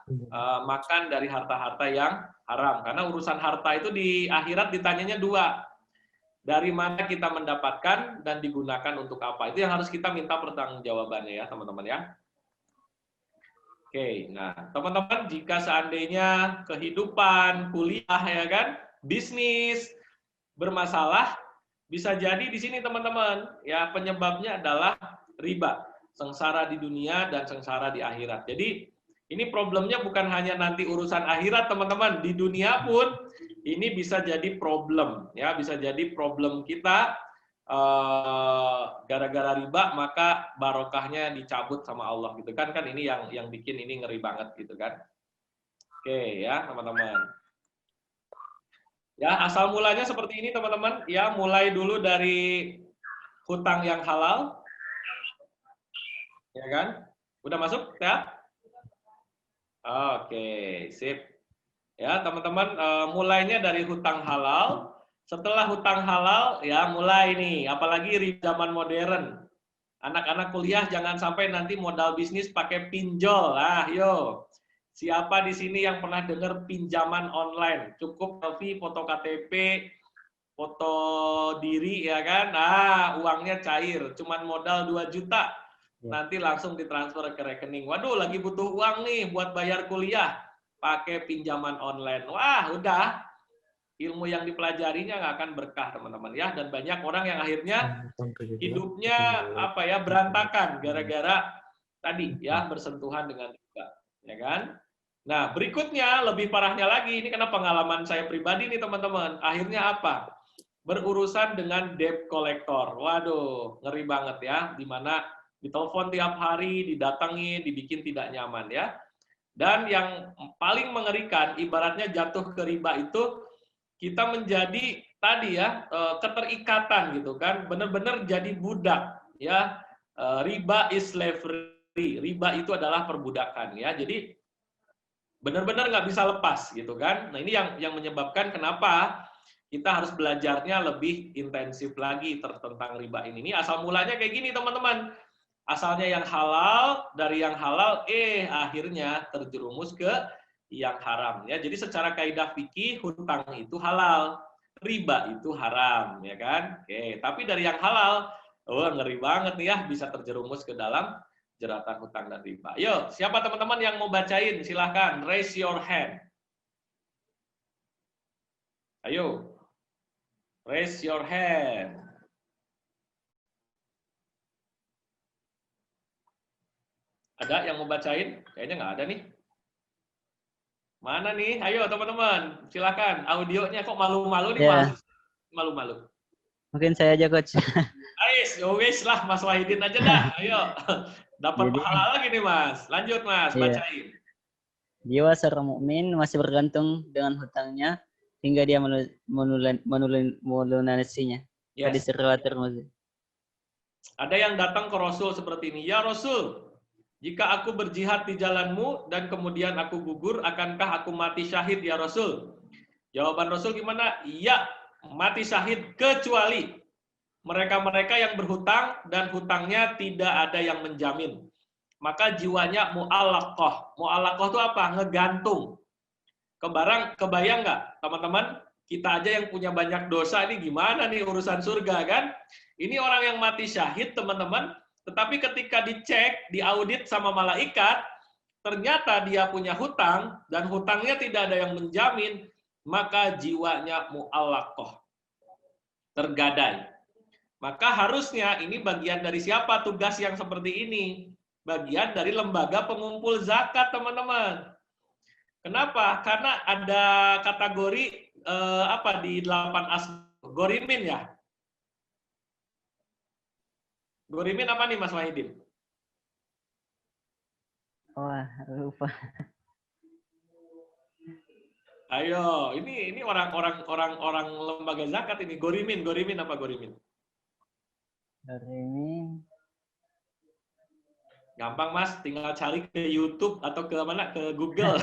makan dari harta-harta yang haram. Karena urusan harta itu di akhirat ditanyanya dua. Dari mana kita mendapatkan dan digunakan untuk apa? Itu yang harus kita minta pertanggungjawabannya ya, teman-teman ya. Oke, nah teman-teman, jika seandainya kehidupan, kuliah, ya kan, bisnis bermasalah, bisa jadi di sini teman-teman, ya penyebabnya adalah riba, sengsara di dunia dan sengsara di akhirat. Jadi ini problemnya bukan hanya nanti urusan akhirat teman-teman, di dunia pun ini bisa jadi problem, ya bisa jadi problem kita. Gara-gara riba maka barokahnya dicabut sama Allah gitu kan ini yang bikin ini ngeri banget gitu kan. Oke ya teman-teman. Ya asal mulanya seperti ini teman-teman ya, mulai dulu dari hutang yang halal ya kan. Udah masuk ya? Oke sip ya teman-teman, mulainya dari hutang halal. Setelah hutang halal, ya mulai nih, apalagi di zaman modern. Anak-anak kuliah jangan sampai nanti modal bisnis pakai pinjol. Yo. Siapa di sini yang pernah dengar pinjaman online? Cukup selfie, foto KTP, foto diri, ya kan? Uangnya cair. Cuman modal 2 juta. Nanti langsung ditransfer ke rekening. Waduh, lagi butuh uang nih buat bayar kuliah. Pakai pinjaman online. Wah, udah. Ilmu yang dipelajarinya nggak akan berkah teman-teman ya, dan banyak orang yang akhirnya hidupnya berantakan gara-gara tadi ya bersentuhan dengan riba ya kan. Nah berikutnya lebih parahnya lagi, ini karena pengalaman saya pribadi nih teman-teman, akhirnya apa, berurusan dengan debt collector. Waduh ngeri banget ya, dimana ditelepon tiap hari, didatangi, dibikin tidak nyaman ya. Dan yang paling mengerikan ibaratnya jatuh ke riba itu kita menjadi tadi ya keterikatan gitu kan, benar-benar jadi budak ya. Riba is slavery, riba itu adalah perbudakan ya. Jadi benar-benar nggak bisa lepas gitu kan. Nah ini yang menyebabkan kenapa kita harus belajarnya lebih intensif lagi tentang riba ini. Ini asal mulanya kayak gini teman-teman. Asalnya yang halal, dari yang halal akhirnya terjerumus ke yang haram ya. Jadi secara kaidah fikih hutang itu halal, riba itu haram ya kan. Oke, tapi dari yang halal Oh, ngeri banget nih ya, bisa terjerumus ke dalam jeratan hutang dan riba. Yuk, siapa teman-teman yang mau bacain? Silahkan, raise your hand. Ayo, raise your hand. Ada yang mau bacain? Kayaknya nggak ada nih. Mana nih? Ayo teman-teman, silahkan. Audionya kok malu-malu nih, Ya. malu-malu. Mungkin saya aja, Coach. Ais, wis lah Mas Wahidin aja dah. Ayo. Dapat Jadi, pahala lagi nih Mas. Lanjut Mas, iya. bacain. Jiwa seorang mukmin masih bergantung dengan hutangnya hingga dia melunasinya. Hadis Yes. riwayat Tirmidzi. Ada yang datang ke Rasul seperti ini. Ya Rasul, jika aku berjihad di jalanmu dan kemudian aku gugur, akankah aku mati syahid ya Rasul? Jawaban Rasul gimana? Iya, mati syahid kecuali mereka-mereka yang berhutang dan hutangnya tidak ada yang menjamin. Maka jiwanya mu'allaqah. Mu'allaqah itu apa? Ngegantung. Kebayang nggak, teman-teman? Kita aja yang punya banyak dosa, ini gimana nih urusan surga, kan? Ini orang yang mati syahid, teman-teman. Tetapi ketika dicek, diaudit sama malaikat, ternyata dia punya hutang, dan hutangnya tidak ada yang menjamin, maka jiwanya mu'allaqah. Tergadai. Maka harusnya ini bagian dari siapa tugas yang seperti ini? Bagian dari lembaga pengumpul zakat, teman-teman. Kenapa? Karena ada kategori apa di 8 Gorimin ya? Gorimin apa nih Mas Wahidin? Wah, lupa. Ayo, ini orang lembaga zakat ini. Gorimin apa Gorimin? Gorimin. Gampang Mas, tinggal cari ke YouTube atau ke mana? Ke Google.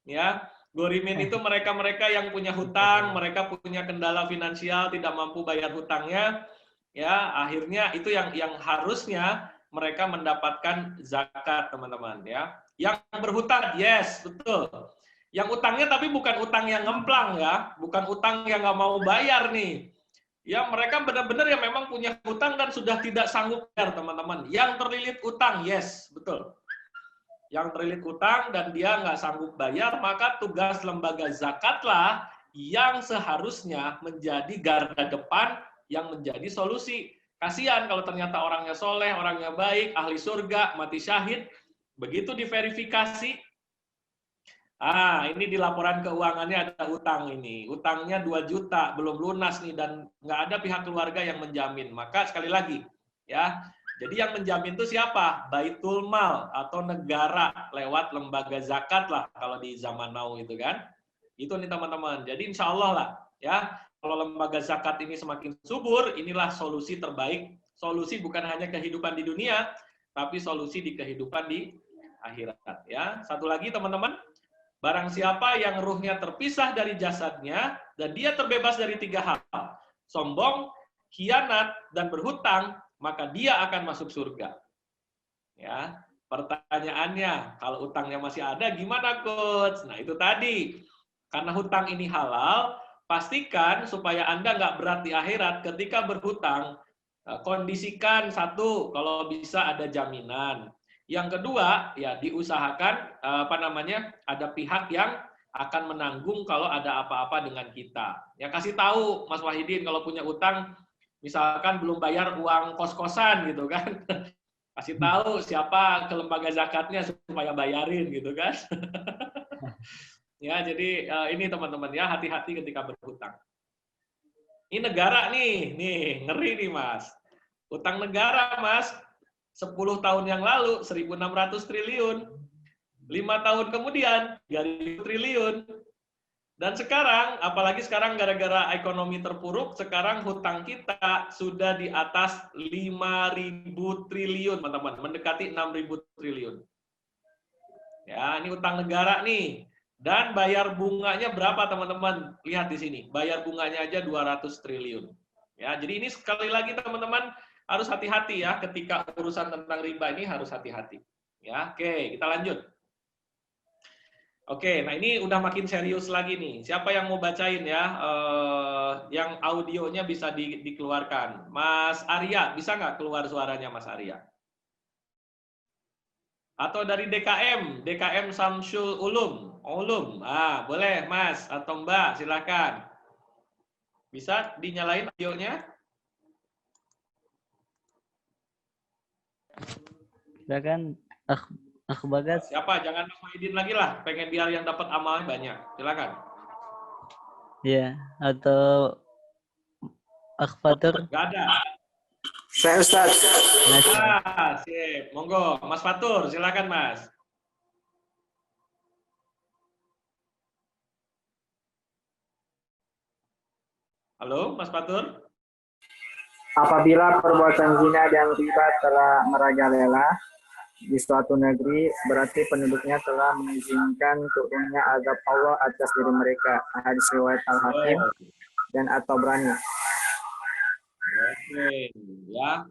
Ya, Gorimin itu mereka-mereka yang punya hutang, mereka punya kendala finansial, tidak mampu bayar hutangnya, ya akhirnya itu yang harusnya mereka mendapatkan zakat, teman-teman, ya. Yang berhutang, yes, betul. Yang utangnya tapi bukan utang yang ngemplang ya, bukan utang yang nggak mau bayar nih. Ya mereka benar-benar yang memang punya hutang dan sudah tidak sanggup bayar, teman-teman. Yang terlilit utang, yes, betul. Yang terlilit utang dan dia nggak sanggup bayar, maka tugas lembaga zakatlah yang seharusnya menjadi garda depan yang menjadi solusi. Kasihan kalau ternyata orangnya soleh, orangnya baik, ahli surga, mati syahid, begitu diverifikasi, ini di laporan keuangannya ada utang ini. Utangnya 2 juta, belum lunas nih, dan nggak ada pihak keluarga yang menjamin. Maka sekali lagi, ya, jadi yang menjamin itu siapa? Baitul Mal atau negara lewat lembaga zakat lah kalau di zaman now itu kan. Itu nih teman-teman. Jadi insya Allah lah, ya, kalau lembaga zakat ini semakin subur, inilah solusi terbaik. Solusi bukan hanya kehidupan di dunia, tapi solusi di kehidupan di akhirat. Ya, satu lagi teman-teman. Barang siapa yang ruhnya terpisah dari jasadnya, dan dia terbebas dari 3 hal, sombong, khianat, dan berhutang, maka dia akan masuk surga. Ya, pertanyaannya, kalau utangnya masih ada, gimana Coach? Nah itu tadi, karena hutang ini halal, pastikan supaya Anda nggak berat di akhirat ketika berhutang, kondisikan satu, kalau bisa ada jaminan. Yang kedua, ya diusahakan ada pihak yang akan menanggung kalau ada apa-apa dengan kita. Ya kasih tahu Mas Wahidin kalau punya utang, misalkan belum bayar uang kos-kosan gitu kan. Kasih tahu siapa ke lembaga zakatnya supaya bayarin gitu kan. Ya, jadi ini teman-teman ya, hati-hati ketika berhutang. Ini negara nih, ngeri nih Mas. Utang negara Mas, 10 tahun yang lalu 1.600 triliun, 5 tahun kemudian 3.000 triliun, dan sekarang, apalagi sekarang gara-gara ekonomi terpuruk, sekarang hutang kita sudah di atas 5.000 triliun, teman-teman, mendekati 6.000 triliun. Ya, ini utang negara nih, dan bayar bunganya berapa teman-teman? Lihat di sini, bayar bunganya aja 200 triliun. Ya, jadi ini sekali lagi teman-teman, harus hati-hati ya, ketika urusan tentang riba ini harus hati-hati. Ya, oke, kita lanjut. Oke, nah ini udah makin serius lagi nih. Siapa yang mau bacain ya? Yang audionya bisa dikeluarkan. Mas Arya, bisa nggak keluar suaranya Mas Arya? Atau dari DKM, DKM Samsul Ulum. Ah, boleh Mas atau Mbak, silakan. Bisa dinyalain audionya? Silakan, Akh Bagas. Siapa? Jangan Mas Wahidin lagi lah. Pengen biar yang dapat amalnya banyak. Silakan. Ya, atau Akh Fatur. Nggak ada. Saya Ustaz. Sip. Monggo. Mas Fatur, silakan Mas. Halo, Mas Fatur. Apabila perbuatan zina dan riba telah merajalela di suatu negeri, berarti penduduknya telah mengizinkan turunnya azab Allah atas diri mereka. Hadis riwayat Al-Hakim dan At-Tabrani. Oke, ya.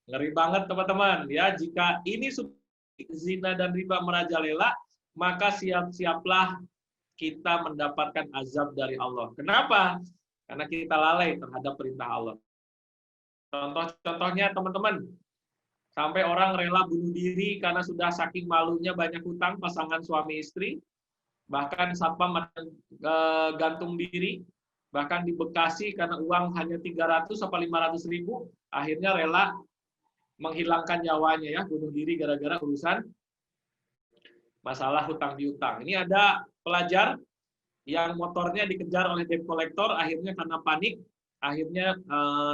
Ngeri banget teman-teman. Ya, jika ini zina dan riba merajalela, maka siap-siaplah kita mendapatkan azab dari Allah. Kenapa? Karena kita lalai terhadap perintah Allah. Contoh-contohnya teman-teman, sampai orang rela bunuh diri karena sudah saking malunya banyak hutang pasangan suami istri, bahkan satpam gantung diri, bahkan di Bekasi karena uang hanya 300 atau 500 ribu, akhirnya rela menghilangkan nyawanya ya, bunuh diri gara-gara urusan masalah hutang piutang. Ini ada pelajar yang motornya dikejar oleh debt collector, akhirnya karena panik, akhirnya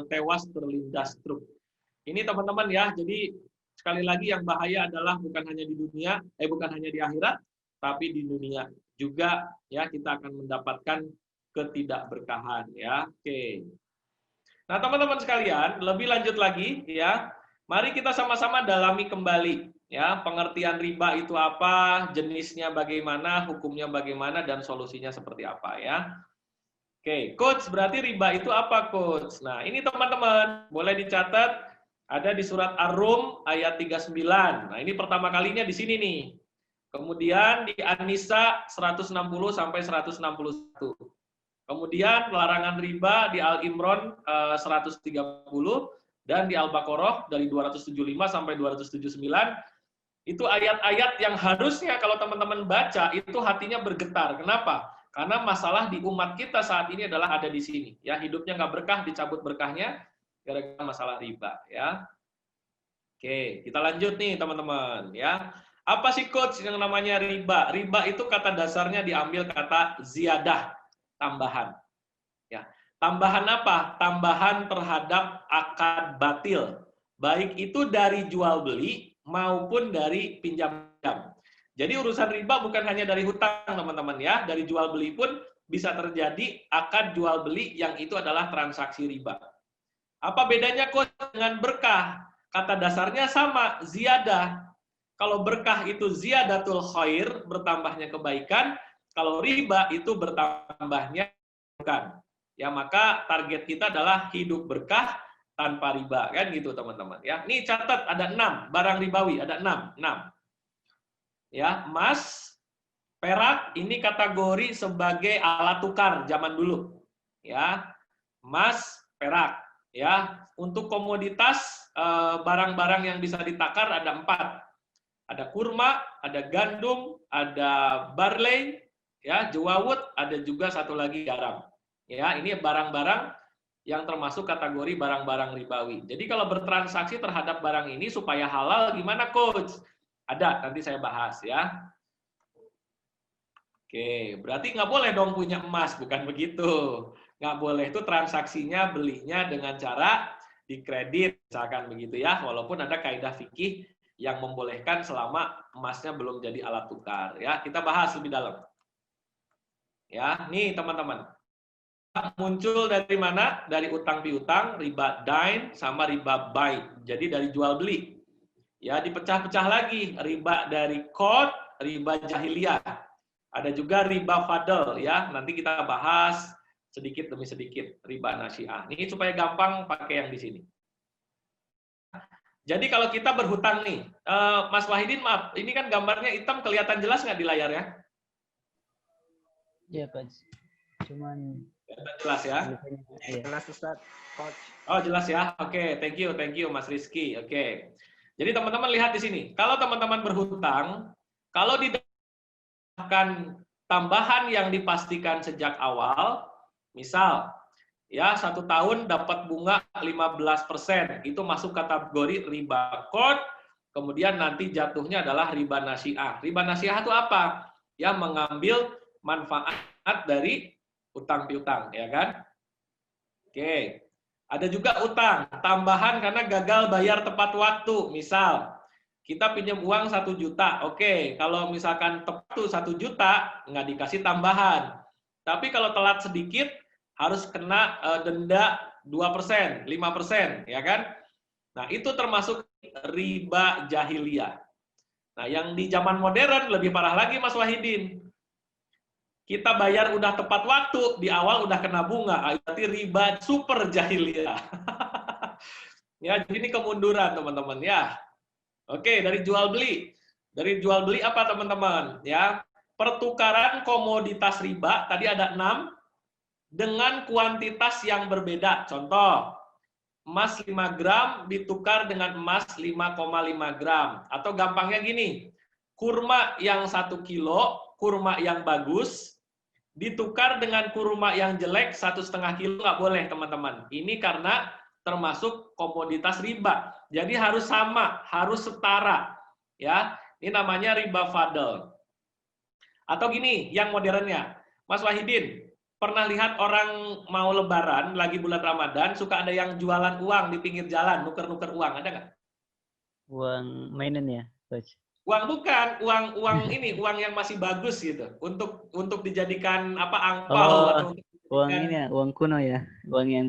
tewas terlindas truk. Ini teman-teman ya, jadi sekali lagi yang bahaya adalah bukan hanya di dunia, bukan hanya di akhirat, tapi di dunia juga ya kita akan mendapatkan ketidakberkahan ya. Oke. Nah, teman-teman sekalian, lebih lanjut lagi ya. Mari kita sama-sama dalami kembali ya, pengertian riba itu apa, jenisnya bagaimana, hukumnya bagaimana, dan solusinya seperti apa ya. Oke, Coach, berarti riba itu apa, Coach? Nah, ini teman-teman, boleh dicatat, ada di surat Ar-Rum ayat 39. Nah, ini pertama kalinya di sini nih. Kemudian di An-Nisa 160 sampai 161. Kemudian larangan riba di Al-Imran 130 dan di Al-Baqarah dari 275 sampai 279. Itu ayat-ayat yang harusnya kalau teman-teman baca itu hatinya bergetar. Kenapa? Karena masalah di umat kita saat ini adalah ada di sini. Ya, hidupnya nggak berkah, dicabut berkahnya gara-gara masalah riba. Ya, oke, kita lanjut nih teman-teman. Ya, apa sih Coach yang namanya riba? Riba itu kata dasarnya diambil kata ziyadah, tambahan. Ya, tambahan apa? Tambahan terhadap akad batil. Baik itu dari jual beli maupun dari pinjam-pinjam. Jadi urusan riba bukan hanya dari hutang, teman-teman ya. Dari jual beli pun bisa terjadi akad jual beli yang itu adalah transaksi riba. Apa bedanya Coach dengan berkah? Kata dasarnya sama, ziyadah. Kalau berkah itu ziyadatul khair, bertambahnya kebaikan. Kalau riba itu bertambahnya bukan. Ya, maka target kita adalah hidup berkah tanpa riba, kan gitu teman-teman ya. Nih catat ada 6 barang ribawi, ada 6. Ya, emas, perak ini kategori sebagai alat tukar zaman dulu. Ya. Emas, perak, ya. Untuk komoditas barang-barang yang bisa ditakar ada 4. Ada kurma, ada gandum, ada barley, ya, jewawut, ada juga satu lagi garam. Ya, ini barang-barang yang termasuk kategori barang-barang ribawi. Jadi kalau bertransaksi terhadap barang ini supaya halal gimana Coach? Ada, nanti saya bahas ya. Oke, berarti nggak boleh dong punya emas, bukan begitu. Nggak boleh itu transaksinya belinya dengan cara dikredit, misalkan begitu ya. Walaupun ada kaidah fikih yang membolehkan selama emasnya belum jadi alat tukar. Ya, kita bahas lebih dalam. Ya, nih teman-teman. Muncul dari mana? Dari utang piutang, riba dain, sama riba bai. Jadi dari jual beli. Ya, dipecah-pecah lagi. Riba dari qard, riba jahiliyah. Ada juga riba fadl, ya. Nanti kita bahas sedikit demi sedikit riba nasiah. Ini supaya gampang pakai yang di sini. Jadi kalau kita berhutang nih, Mas Wahidin, maaf, ini kan gambarnya hitam, kelihatan jelas nggak di layar ya? Iya, Coach. Cuman Jelas ya? Iya. Jelas Ustaz, Coach. Oh, jelas ya. Oke, thank you Mas Rizky. Oke. Jadi teman-teman lihat di sini. Kalau teman-teman berhutang, kalau didapatkan tambahan yang dipastikan sejak awal, misal ya 1 tahun dapat bunga 15%, itu masuk kategori riba qard. Kemudian nanti jatuhnya adalah riba nasi'ah. Riba nasi'ah itu apa? Ya, mengambil manfaat dari utang piutang, ya kan? Oke. Ada juga utang tambahan karena gagal bayar tepat waktu. Misal, kita pinjam uang 1 juta. Oke, kalau misalkan tepat tuh 1 juta, nggak dikasih tambahan. Tapi kalau telat sedikit, harus kena denda 2%, 5%, ya kan? Nah, itu termasuk riba jahiliyah. Nah, yang di zaman modern lebih parah lagi, Mas Wahidin. Kita bayar udah tepat waktu, di awal udah kena bunga, berarti riba super jahiliyah. Ya, jadi ini kemunduran, teman-teman, ya. Oke, dari jual beli. Dari jual beli apa, teman-teman? Ya, pertukaran komoditas riba, tadi ada 6, dengan kuantitas yang berbeda. Contoh, emas 5 gram ditukar dengan emas 5,5 gram. Atau gampangnya gini, kurma yang 1 kilo, kurma yang bagus, ditukar dengan kurma yang jelek 1,5 kilo, nggak boleh, teman-teman. Ini karena termasuk komoditas riba. Jadi harus sama, harus setara. Ya, ini namanya riba fadl. Atau gini, yang modernnya, Mas Wahidin, pernah lihat orang mau lebaran, lagi bulan Ramadan, suka ada yang jualan uang di pinggir jalan, nuker-nuker uang, ada nggak? Uang mainan ya, Coach? Uang bukan, uang ini, uang yang masih bagus gitu, untuk dijadikan apa, angpau atau untuk uang ini ya, uang kuno ya, uang yang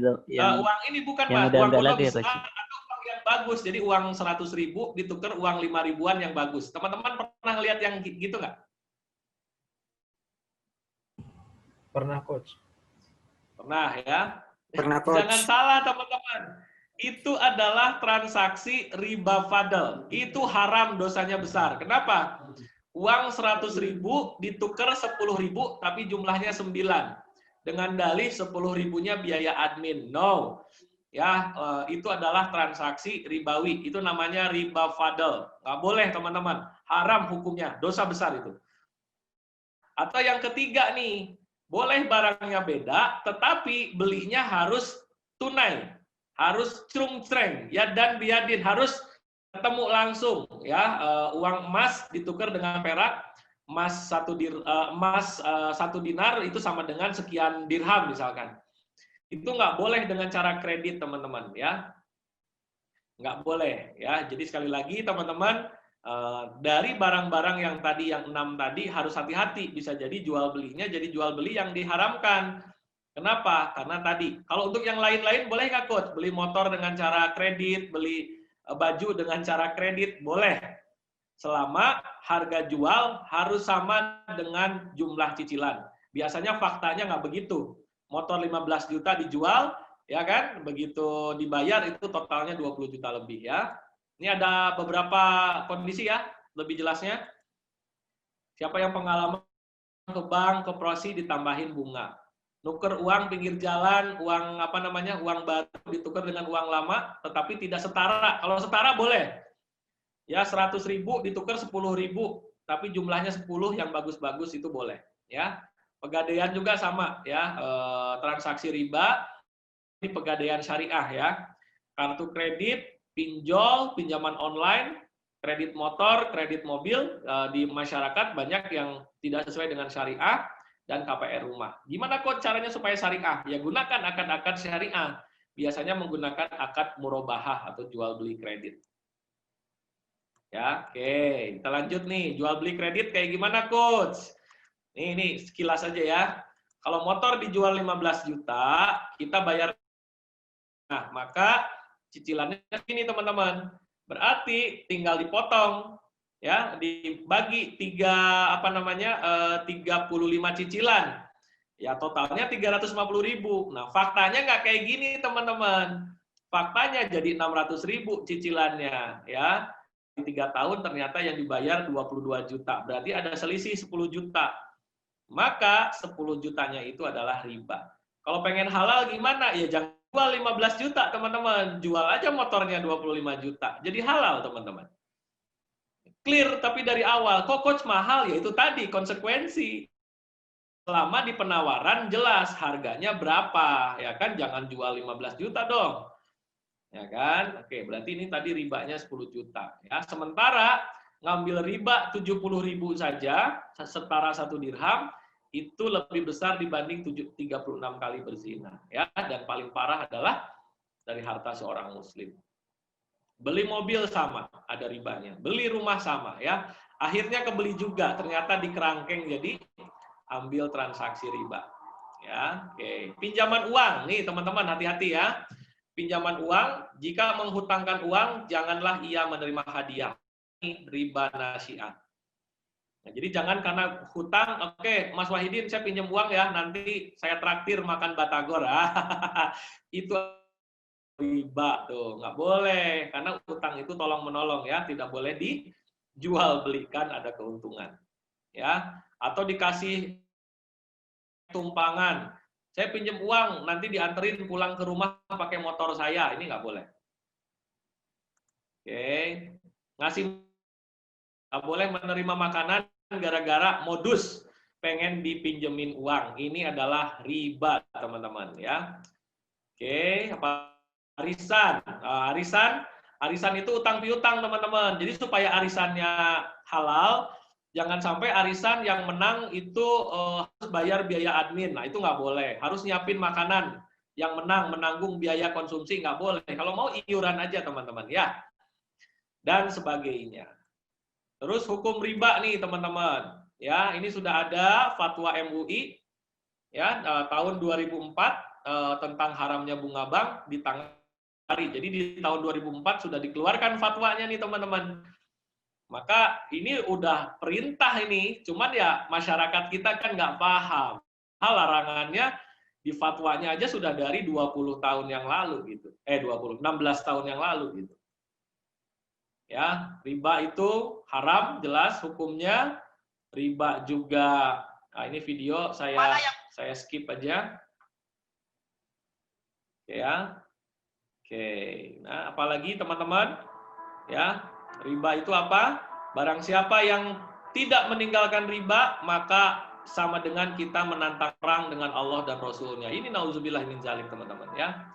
uang ini bukan, yang Mas, udah uang kuno lagi bisa ya, Coach? atau uang yang bagus. Jadi uang 100.000 ditukar uang 5 ribuan yang bagus. Teman-teman pernah lihat yang gitu nggak? Pernah, Coach. Pernah ya? Pernah, Coach. Jangan salah, teman-teman. Itu adalah transaksi riba fadl. Itu haram, dosanya besar. Kenapa? Uang 100.000 ditukar 10.000 tapi jumlahnya 9. Dengan dalih 10.000-nya biaya admin. No. Ya, itu adalah transaksi ribawi. Itu namanya riba fadl. Nggak boleh, teman-teman. Haram hukumnya. Dosa besar itu. Atau yang ketiga nih, boleh barangnya beda, tetapi belinya harus tunai, harus crung-creng, ya, dan biadin, harus ketemu langsung, ya. Uang emas ditukar dengan perak, emas 1 dinar itu sama dengan sekian dirham misalkan. Itu nggak boleh dengan cara kredit, teman-teman, ya. Nggak boleh, ya. Jadi sekali lagi, teman-teman, dari barang-barang yang 6 tadi harus hati-hati, bisa jadi jual belinya jadi jual beli yang diharamkan. Kenapa? Karena tadi, kalau untuk yang lain-lain boleh nggak, Coach? Beli motor dengan cara kredit, beli baju dengan cara kredit, boleh. Selama harga jual harus sama dengan jumlah cicilan. Biasanya faktanya nggak begitu. Motor 15 juta dijual, ya kan? Begitu dibayar itu totalnya 20 juta lebih, ya. Ini ada beberapa kondisi ya, lebih jelasnya. Siapa yang pengalaman ke bank, koperasi ditambahin bunga. Nuker uang pinggir jalan, uang apa namanya, uang baru ditukar dengan uang lama, tetapi tidak setara. Kalau setara boleh. Ya, 100.000 ditukar 10.000, tapi jumlahnya 10 yang bagus-bagus itu boleh. Ya, pegadaian juga sama ya, transaksi riba ini pegadaian syariah ya. Kartu kredit, pinjol, pinjaman online, kredit motor, kredit mobil, di masyarakat banyak yang tidak sesuai dengan syariah dan KPR rumah. Gimana kok caranya supaya syariah? Ya gunakan akad-akad syariah. Biasanya menggunakan akad murabahah atau jual beli kredit. Ya, oke. Kita lanjut nih, jual beli kredit kayak gimana, Coach? Ini sekilas aja ya. Kalau motor dijual 15 juta, kita bayar. Nah, maka cicilannya ini, teman-teman. Berarti tinggal dipotong ya, dibagi 35 cicilan. Ya, totalnya 350.000. Nah, faktanya nggak kayak gini, teman-teman. Faktanya jadi 600.000 cicilannya ya. Di 3 tahun ternyata yang dibayar 22 juta. Berarti ada selisih 10 juta. maka 10 jutanya itu adalah riba. Kalau pengen halal gimana? Ya jangan jual 15 juta, teman-teman. Jual aja motornya 25 juta. Jadi halal, teman-teman. Clear, tapi dari awal. Kok coach mahal? Ya itu tadi, konsekuensi. Selama di penawaran jelas harganya berapa, ya kan? Jangan jual 15 juta dong. Ya kan? Oke, berarti ini tadi ribanya 10 juta. Ya, sementara ngambil riba 70.000 saja, setara 1 dirham, itu lebih besar dibanding 36 kali berzina. Ya, dan paling parah adalah dari harta seorang muslim. Beli mobil sama, ada ribanya. Beli rumah sama, ya. Akhirnya kebeli juga, ternyata dikerangkeng jadi ambil transaksi riba. Ya, oke. Pinjaman uang, nih teman-teman hati-hati ya. Pinjaman uang, jika menghutangkan uang, janganlah ia menerima hadiah. Ini riba nasi'ah. Nah, jadi jangan karena hutang, oke, Mas Wahidin saya pinjam uang ya, nanti saya traktir makan batagor. Itu riba tuh, nggak boleh. Karena hutang itu tolong menolong ya, tidak boleh dijual belikan, ada keuntungan. Ya, atau dikasih tumpangan. Saya pinjam uang, nanti dianterin pulang ke rumah pakai motor saya, ini nggak boleh. Oke, ngasih nggak boleh menerima makanan gara-gara modus pengen dipinjemin uang. Ini adalah riba, teman-teman ya. Oke, apa arisan? Arisan itu utang piutang, teman-teman. Jadi supaya arisannya halal, jangan sampai arisan yang menang itu harus bayar biaya admin. Nah, itu nggak boleh. Harus nyiapin makanan. Yang menang menanggung biaya konsumsi nggak boleh. Kalau mau iuran aja, teman-teman ya. Dan sebagainya. Terus hukum riba nih teman-teman, ya ini sudah ada fatwa MUI ya tahun 2004 tentang haramnya bunga bank di tanggal hari. Jadi di tahun 2004 sudah dikeluarkan fatwanya nih teman-teman. Maka ini udah perintah ini, cuman ya masyarakat kita kan nggak paham. Hal larangannya di fatwanya aja sudah dari 20 tahun yang lalu gitu. 16 tahun yang lalu gitu. Ya, riba itu haram, jelas hukumnya. Riba juga, nah ini video saya skip aja. Oke ya. Oke. Nah, apalagi teman-teman? Ya, riba itu apa? Barang siapa yang tidak meninggalkan riba, maka sama dengan kita menantang perang dengan Allah dan Rasulnya. Ini nauzubillah min zalik, teman-teman ya.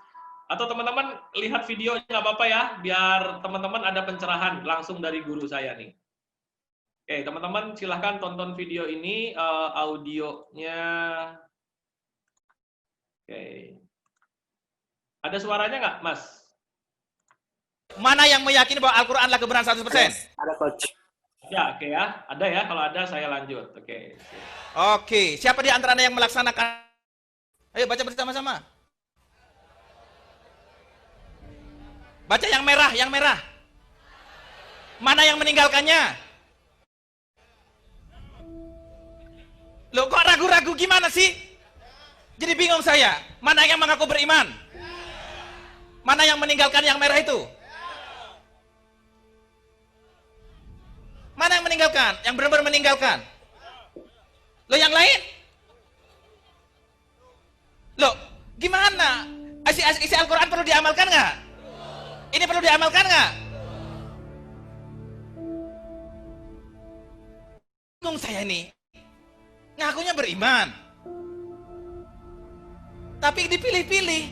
Atau teman-teman lihat videonya nggak apa-apa ya, biar teman-teman ada pencerahan langsung dari guru saya nih. Oke, teman-teman silahkan tonton video ini, audionya. Oke. Ada suaranya nggak, Mas? Mana yang meyakini bahwa Al-Quran adalah kebenaran 100%? Ada coach. Ya, oke ya. Ada ya, kalau ada saya lanjut. Oke. Oke, siapa di antara Anda yang melaksanakan? Ayo baca bersama-sama. Baca yang merah, yang merah. Mana yang meninggalkannya? Loh, kok ragu-ragu gimana sih? Jadi bingung saya. Mana yang mengaku beriman? Mana yang meninggalkan yang merah itu? Mana yang meninggalkan? Yang benar-benar meninggalkan? Loh, yang lain? Loh, gimana? Isi Al-Quran perlu diamalkan nggak? Ini perlu diamalkan nggak? Bingung saya ini. Ngakunya beriman. Tapi dipilih-pilih.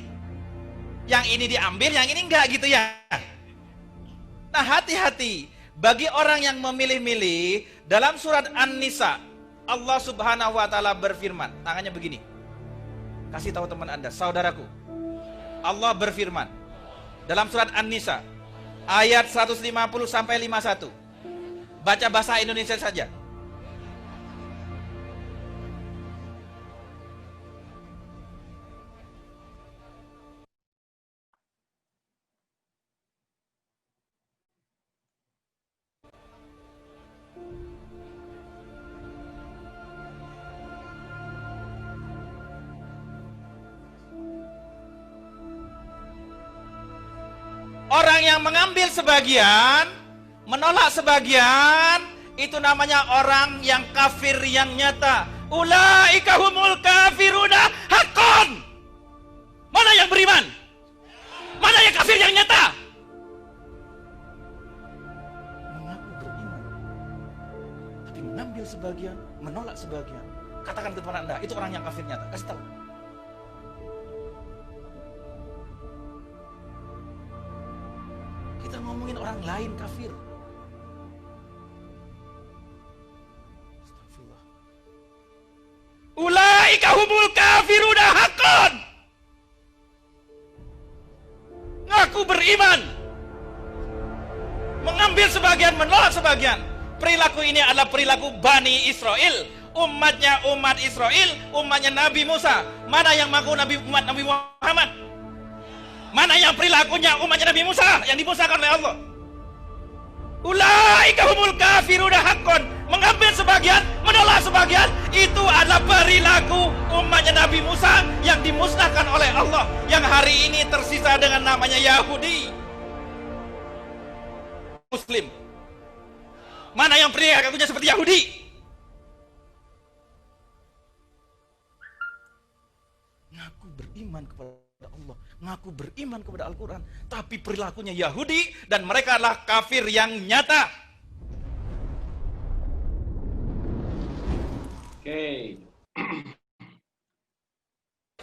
Yang ini diambil, yang ini enggak gitu ya. Nah, hati-hati. Bagi orang yang memilih-milih, dalam surat An-Nisa, Allah Subhanahu wa Ta'ala berfirman, tangannya begini. Kasih tahu teman Anda, saudaraku. Allah berfirman dalam surat An-Nisa ayat 150 sampai 51. Baca bahasa Indonesia saja. Orang yang mengambil sebagian, menolak sebagian, itu namanya orang yang kafir yang nyata. Ulaika humul kafiruna haqqan. Mana yang beriman? Mana yang kafir yang nyata? Mengaku beriman, tapi mengambil sebagian, menolak sebagian. Katakan kepada Anda, itu orang yang kafir nyata. Kasih tahu. Kita ngomongin orang lain kafir. Astagfirullah. Ulaika humul kafiruna haqqan. Ngaku beriman, mengambil sebagian, menolak sebagian. Perilaku ini adalah perilaku Bani Israel, umatnya umat Israel, umatnya Nabi Musa. Mana yang mengaku umat Nabi Muhammad? Mana yang perilakunya umatnya Nabi Musa yang dimusakan oleh Allah? Ulaika humul kafiruna haqqan. Mengambil sebagian, menolak sebagian. Itu adalah perilaku umatnya Nabi Musa yang dimusnahkan oleh Allah, yang hari ini tersisa dengan namanya Yahudi. Muslim. Mana yang perilakunya seperti Yahudi? Ngaku beriman kepada Allah, ngaku beriman kepada Al-Quran, tapi perilakunya Yahudi dan mereka adalah kafir yang nyata. Oke.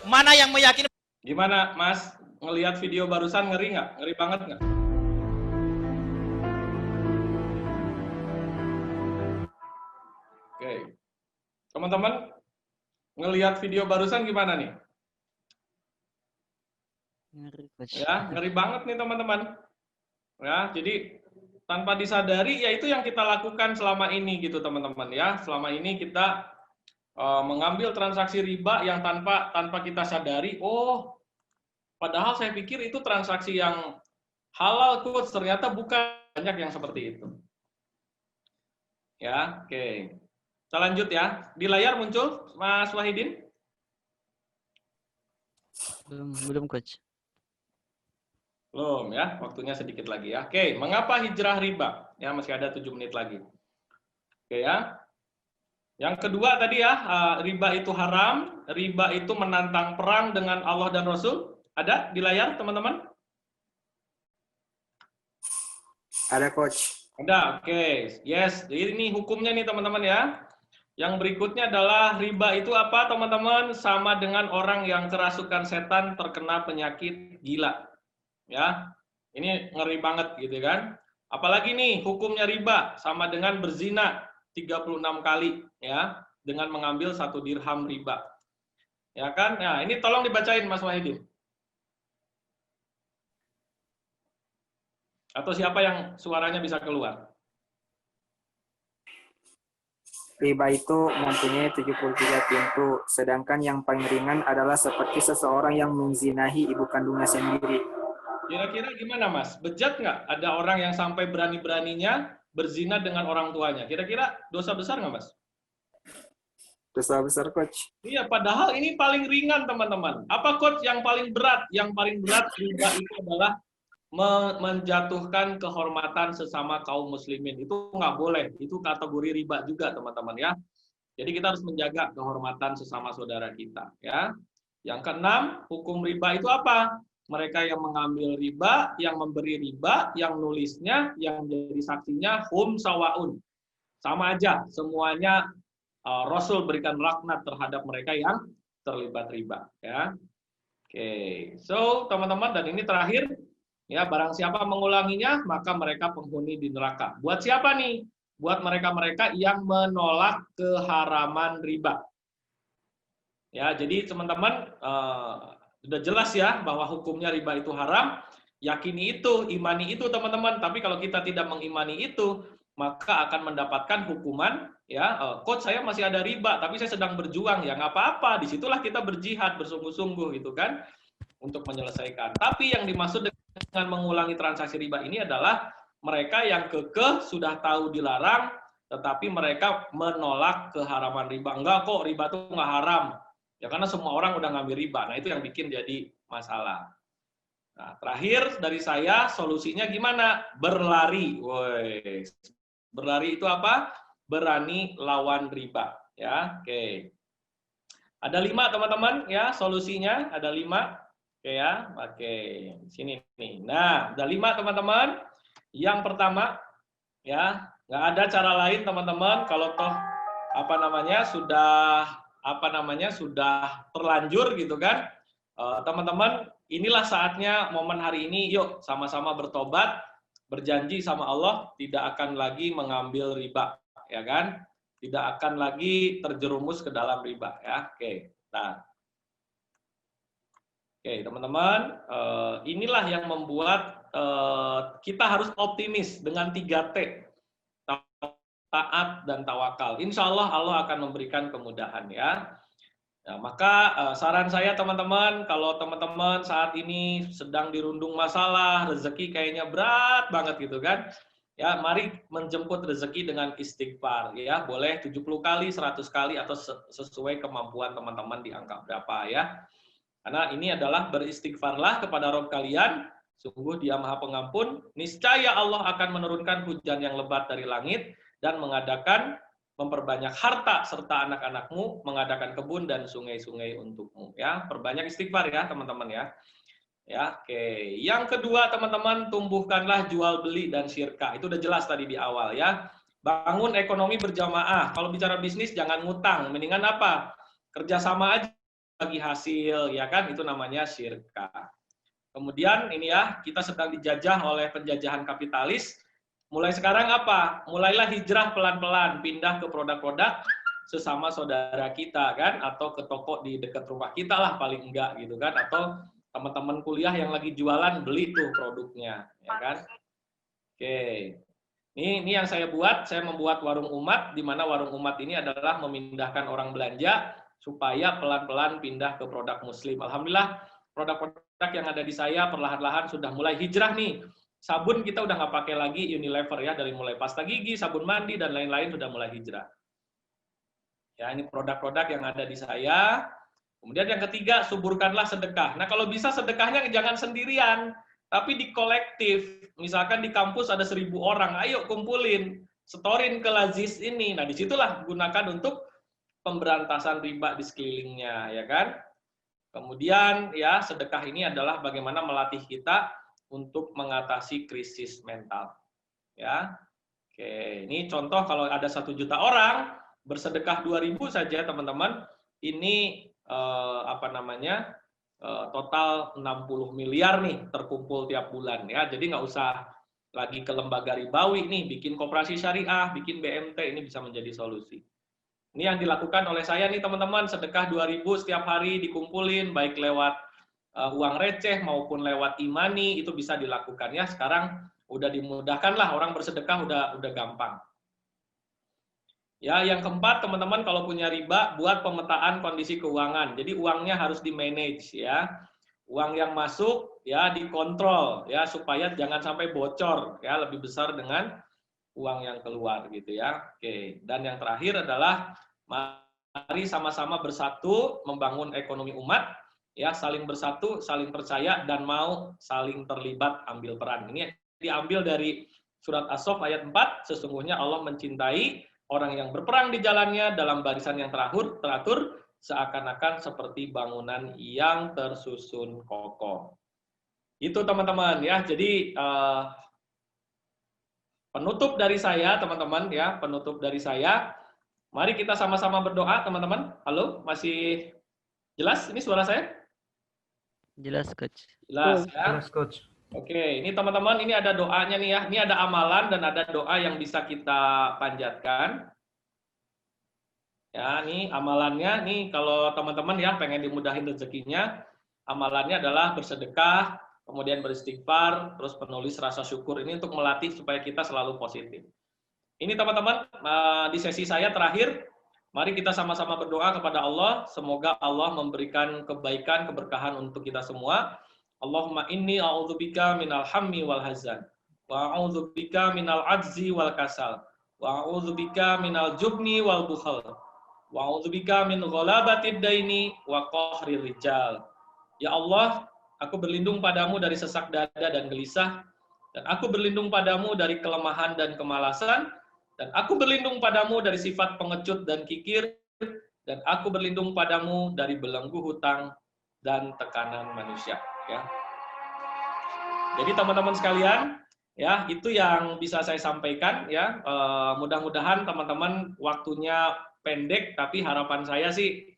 Mana yang meyakini? Gimana Mas, ngelihat video barusan ngeri nggak? Ngeri banget nggak? Oke. Teman-teman, ngelihat video barusan gimana nih? Ngeri, Coach. Ya, ngeri banget nih teman-teman. Ya, jadi tanpa disadari ya itu yang kita lakukan selama ini gitu teman-teman ya. Selama ini kita mengambil transaksi riba yang tanpa kita sadari. Oh, padahal saya pikir itu transaksi yang halal, Coach. Ternyata bukan, banyak yang seperti itu. Ya, oke. Kita lanjut ya. Di layar muncul Mas Wahidin? Belum Coach. Belum ya, waktunya sedikit lagi ya. Oke, mengapa hijrah riba? Ya, masih ada 7 menit lagi. Oke ya. Yang kedua tadi ya, riba itu haram, riba itu menantang perang dengan Allah dan Rasul. Ada di layar teman-teman? Ada Coach. Ada, oke. Yes, jadi ini hukumnya nih teman-teman ya. Yang berikutnya adalah riba itu apa teman-teman? Sama dengan orang yang kerasukan setan terkena penyakit gila. Ya, ini ngeri banget gitu kan. Apalagi nih hukumnya riba sama dengan berzina 36 kali ya, dengan mengambil 1 dirham riba. Ya kan? Nah, ini tolong dibacain Mas Wahidin. Atau siapa yang suaranya bisa keluar? Riba itu mempunyai 73 pintu, sedangkan yang paling ringan adalah seperti seseorang yang menzinahi ibu kandungnya sendiri. Kira-kira gimana Mas? Bejat nggak ada orang yang sampai berani-beraninya berzina dengan orang tuanya? Kira-kira dosa besar nggak Mas? Dosa besar Coach. Iya, padahal ini paling ringan teman-teman. Apa Coach yang paling berat? Yang paling berat riba itu adalah menjatuhkan kehormatan sesama kaum muslimin. Itu nggak boleh. Itu kategori riba juga teman-teman ya. Jadi kita harus menjaga kehormatan sesama saudara kita ya. Yang keenam, hukum riba itu apa? Mereka yang mengambil riba, yang memberi riba, yang nulisnya, yang jadi saksinya, hum sawaun. Sama aja, semuanya Rasul berikan laknat terhadap mereka yang terlibat riba. Ya. Oke, so teman-teman, dan ini terakhir, ya barang siapa mengulanginya, maka mereka penghuni di neraka. Buat siapa nih? Buat mereka-mereka yang menolak keharaman riba. Ya, jadi teman-teman, sudah jelas ya bahwa hukumnya riba itu haram, yakini itu, imani itu teman-teman. Tapi kalau kita tidak mengimani itu, maka akan mendapatkan hukuman ya. Coach, saya masih ada riba, tapi saya sedang berjuang, ya nggak apa-apa. Disitulah kita berjihad bersungguh-sungguh gitu kan untuk menyelesaikan. Tapi yang dimaksud dengan mengulangi transaksi riba ini adalah mereka yang kekeh sudah tahu dilarang, tetapi mereka menolak keharaman riba. Enggak kok, riba itu nggak haram. Ya karena semua orang udah ngambil riba. Nah, itu yang bikin jadi masalah. Nah, terakhir dari saya, solusinya gimana? Berlari. Woi. Berlari itu apa? Berani lawan riba, ya. Oke. Ada 5 teman-teman ya solusinya, ada 5. Oke ya, oke sini nih. Nah, ada 5 teman-teman. Yang pertama ya, nggak ada cara lain teman-teman kalau toh sudah terlanjur gitu kan. Teman-teman, inilah saatnya momen hari ini, yuk sama-sama bertobat, berjanji sama Allah tidak akan lagi mengambil riba, ya kan? Tidak akan lagi terjerumus ke dalam riba, ya. Oke, nah. Oke, teman-teman, inilah yang membuat kita harus optimis dengan 3T, taat dan tawakal. Insya Allah Allah akan memberikan kemudahan ya. Nah, maka saran saya teman-teman, kalau teman-teman saat ini sedang dirundung masalah, rezeki kayaknya berat banget gitu kan. Ya, mari menjemput rezeki dengan istighfar ya. Boleh 70 kali, 100 kali atau sesuai kemampuan teman-teman di angka berapa ya. Karena ini adalah beristighfarlah kepada Rabb kalian, sungguh Dia Maha Pengampun, niscaya Allah akan menurunkan hujan yang lebat dari langit dan memperbanyak harta serta anak-anakmu, mengadakan kebun dan sungai-sungai untukmu ya. Perbanyak istighfar ya, teman-teman ya. Ya, oke. Yang kedua, teman-teman, tumbuhkanlah jual beli dan syirkah. Itu udah jelas tadi di awal ya. Bangun ekonomi berjamaah. Kalau bicara bisnis jangan ngutang, mendingan apa? Kerjasama aja bagi hasil, ya kan? Itu namanya syirkah. Kemudian ini ya, kita sedang dijajah oleh penjajahan kapitalis. Mulai sekarang apa? Mulailah hijrah pelan-pelan, pindah ke produk-produk sesama saudara kita kan, atau ke toko di dekat rumah kita lah paling enggak gitu kan, atau teman-teman kuliah yang lagi jualan beli tuh produknya, ya kan? Oke. Ini yang saya buat, saya membuat warung umat, di mana warung umat ini adalah memindahkan orang belanja supaya pelan-pelan pindah ke produk muslim. Alhamdulillah, produk-produk yang ada di saya perlahan-lahan sudah mulai hijrah nih. Sabun kita udah nggak pakai lagi Unilever ya, dari mulai pasta gigi, sabun mandi, dan lain-lain sudah mulai hijrah. Ya, ini produk-produk yang ada di saya. Kemudian yang ketiga, suburkanlah sedekah. Nah, kalau bisa sedekahnya jangan sendirian, tapi di kolektif. Misalkan di kampus ada 1000 orang, ayo kumpulin, setorin ke Lazis ini. Nah, disitulah gunakan untuk pemberantasan riba di sekelilingnya, ya kan? Kemudian ya, sedekah ini adalah bagaimana melatih kita untuk mengatasi krisis mental. Ya, oke. Ini contoh kalau ada 1 juta orang bersedekah 2.000 saja, teman-teman. Ini total 60 miliar nih terkumpul tiap bulan ya. Jadi nggak usah lagi ke lembaga ribawi nih, bikin koperasi syariah, bikin BMT, ini bisa menjadi solusi. Ini yang dilakukan oleh saya nih teman-teman, sedekah 2.000 setiap hari dikumpulin, baik lewat uang receh maupun lewat e-money, itu bisa dilakukan ya. Sekarang udah dimudahkan lah, orang bersedekah udah gampang. Ya, yang keempat, teman-teman kalau punya riba, buat pemetaan kondisi keuangan. Jadi uangnya harus di-manage ya. Uang yang masuk ya dikontrol ya supaya jangan sampai bocor ya, lebih besar dengan uang yang keluar gitu ya. Oke, dan yang terakhir adalah mari sama-sama bersatu membangun ekonomi umat ya, saling bersatu, saling percaya dan mau saling terlibat ambil peran. Ini diambil dari surat As-Saff ayat 4, sesungguhnya Allah mencintai orang yang berperang di jalannya dalam barisan yang teratur, seakan-akan seperti bangunan yang tersusun kokoh. Itu teman-teman ya. Jadi penutup dari saya, teman-teman ya, penutup dari saya. Mari kita sama-sama berdoa, teman-teman. Halo, masih jelas ini suara saya? Jelas, Coach. Jelas ya. Jelas, Coach. Oke, ini teman-teman, ini ada doanya nih ya. Ini ada amalan dan ada doa yang bisa kita panjatkan. Ya, nih amalannya nih kalau teman-teman ya pengen dimudahin rezekinya, amalannya adalah bersedekah, kemudian beristighfar, terus penulis rasa syukur. Ini untuk melatih supaya kita selalu positif. Ini teman-teman, di sesi saya terakhir, mari kita sama-sama berdoa kepada Allah, semoga Allah memberikan kebaikan, keberkahan untuk kita semua. Allahumma inni a'udzubika minal hammi wal hazan, wa a'udzubika minal ajzi wal kasal, wa a'udzubika minal jubni wal bukhal, wa a'udzubika min ghalabatid daini wa qahrir rijal. Ya Allah, aku berlindung padamu dari sesak dada dan gelisah, dan aku berlindung padamu dari kelemahan dan kemalasan, dan aku berlindung padamu dari sifat pengecut dan kikir, dan aku berlindung padamu dari belenggu hutang dan tekanan manusia. Ya. Jadi teman-teman sekalian, ya itu yang bisa saya sampaikan. Ya, mudah-mudahan teman-teman waktunya pendek, tapi harapan saya sih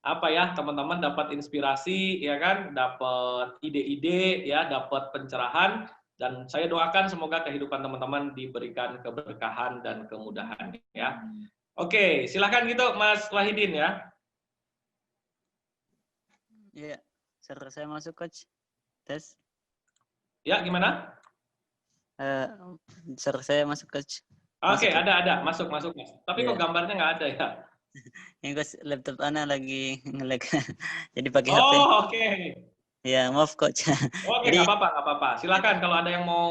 apa ya, teman-teman dapat inspirasi, ya kan, dapat ide-ide, ya, dapat pencerahan, dan saya doakan semoga kehidupan teman-teman diberikan keberkahan dan kemudahan. Ya. Oke, silakan gitu Mas Wahidin ya. Iya, saya masuk coach. Tes. Ya, gimana? Saya masuk coach. Oke, ada, masuk Mas. Tapi kok Iya. gambarnya nggak ada ya? Ini coach, laptop Ana lagi nge-lag. Jadi pakai HP. Oh, oke. Ya, maaf coach. Oke, Jadi, nggak apa-apa. Silakan kalau ada yang mau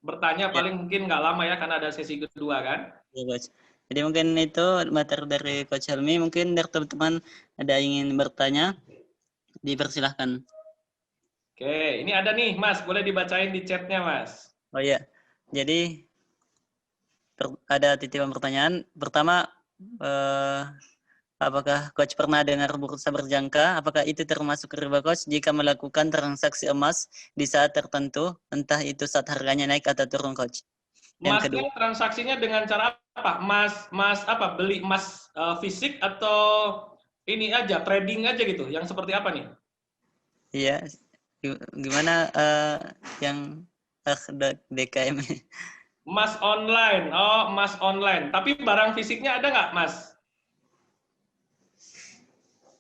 bertanya, paling mungkin nggak lama ya, karena ada sesi kedua kan. ya coach. Jadi mungkin itu materi dari Coach Helmi. Mungkin dari teman-teman ada yang ingin bertanya, dipersilahkan. Oke, ini ada nih Mas, boleh dibacain di chatnya Mas. Oh iya, jadi ada titipan pertanyaan. Pertama, apakah Coach pernah dengar bursa berjangka? Apakah itu termasuk riba Coach jika melakukan transaksi emas di saat tertentu, entah itu saat harganya naik atau turun Coach? Yang kedua, transaksinya dengan cara apa? Mas apa? Beli emas fisik atau ini aja trading aja gitu? Yang seperti apa nih? iya, gimana yang DKM? Emas online. Oh, emas online. Tapi barang fisiknya ada nggak, Mas?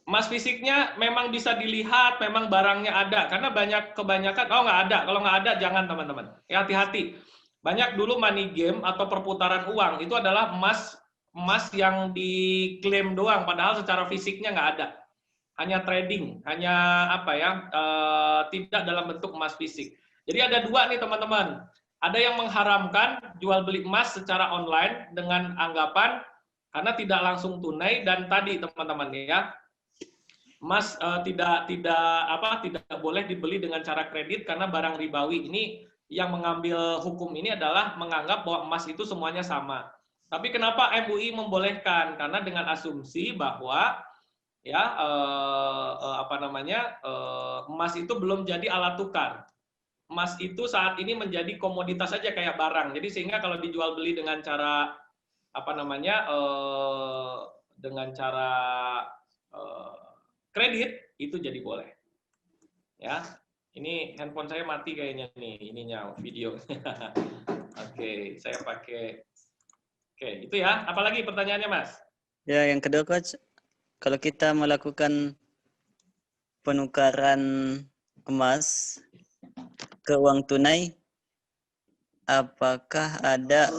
Emas fisiknya memang bisa dilihat, memang barangnya ada. Karena kebanyakan, oh nggak ada. Kalau nggak ada, jangan teman-teman. Ya, hati-hati. Banyak dulu money game atau perputaran uang. Itu adalah emas yang diklaim doang. Padahal secara fisiknya nggak ada. Hanya trading. Hanya apa ya, tidak dalam bentuk emas fisik. Jadi ada dua nih teman-teman. Ada yang mengharamkan jual beli emas secara online dengan anggapan karena tidak langsung tunai, dan tadi teman-teman ya, emas tidak boleh dibeli dengan cara kredit karena barang ribawi. Ini yang mengambil hukum ini adalah menganggap bahwa emas itu semuanya sama. Tapi kenapa MUI membolehkan? Karena dengan asumsi bahwa ya emas itu belum jadi alat tukar. Emas itu saat ini menjadi komoditas saja kayak barang. Jadi sehingga kalau dijual beli dengan cara kredit itu jadi boleh. Ya. Ini handphone saya mati kayaknya nih, ininya videonya. Oke, saya pakai. Oke, itu ya. Apalagi pertanyaannya, Mas? Ya, yang kedua Coach, kalau kita melakukan penukaran emas ke uang tunai, apakah ada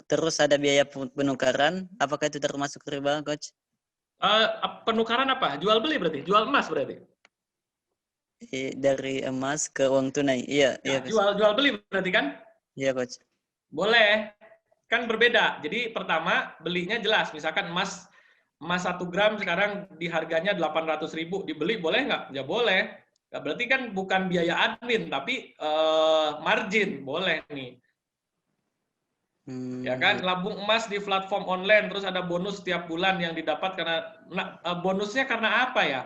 terus ada biaya penukaran? Apakah itu termasuk riba, Coach? Penukaran apa? Jual beli berarti? Jual emas berarti? Dari emas ke uang tunai. Iya, ya, iya. Jual beli berarti kan? Iya, Coach. Boleh. Kan berbeda. Jadi pertama belinya jelas, misalkan emas 1 gram sekarang di harganya 800.000, dibeli boleh nggak? Ya boleh. Nah, berarti kan bukan biaya admin, tapi margin, boleh nih. Ya kan, labung emas di platform online, terus ada bonus setiap bulan yang didapat karena bonusnya karena apa ya?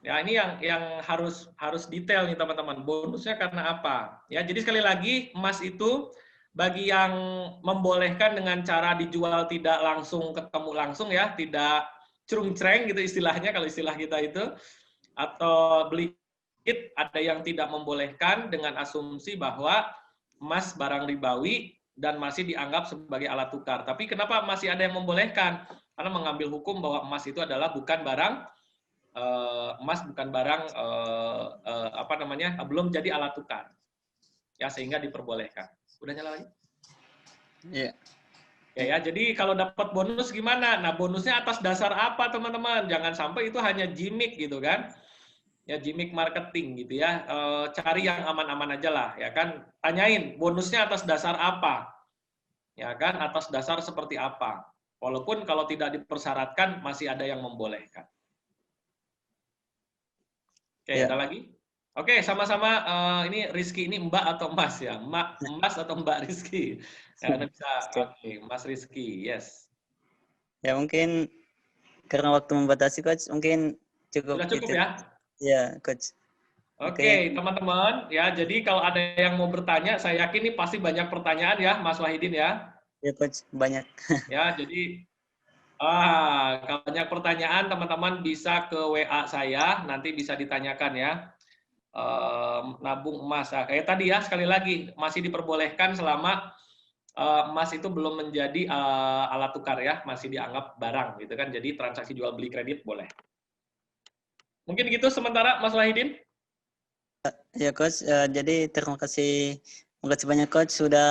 Ya ini yang harus detail nih teman-teman. Bonusnya karena apa? Ya, jadi sekali lagi emas itu bagi yang membolehkan dengan cara dijual tidak langsung ketemu langsung ya, tidak cerung-cereng gitu istilahnya kalau istilah kita itu, atau beli kit, ada yang tidak membolehkan dengan asumsi bahwa emas barang ribawi dan masih dianggap sebagai alat tukar. Tapi kenapa masih ada yang membolehkan? Karena mengambil hukum bahwa emas itu adalah bukan barang belum jadi alat tukar, ya, sehingga diperbolehkan. Udah nyala lagi? Iya. Ya, jadi kalau dapat bonus gimana? Nah, bonusnya atas dasar apa teman-teman? Jangan sampai itu hanya gimmick gitu kan? Ya, gimmick marketing gitu ya. Cari yang aman-aman aja lah, ya kan? Tanyain bonusnya atas dasar apa, ya kan? Atas dasar seperti apa? Walaupun kalau tidak dipersyaratkan masih ada yang membolehkan. Oke, Ya. ada lagi? Oke, sama-sama. Ini Rizky, ini Mbak atau Mas ya? Mas atau Mbak Rizky? Ya, bisa. Oke, Mas Rizky, yes. Ya mungkin karena waktu membatasi coach, mungkin cukup Sudah cukup itu. ya? Ya coach. Oke, teman-teman, ya jadi kalau ada yang mau bertanya, saya yakin ini pasti banyak pertanyaan ya, Mas Wahidin ya. Ya coach, banyak. Ya, jadi kalau banyak pertanyaan, teman-teman bisa ke WA saya, nanti bisa ditanyakan ya. Nabung emas, kayak tadi ya, sekali lagi masih diperbolehkan selama emas itu belum menjadi alat tukar ya, masih dianggap barang gitu kan. Jadi transaksi jual beli kredit boleh. Mungkin gitu sementara, Mas Wahidin. Ya coach, jadi terima kasih banyak coach sudah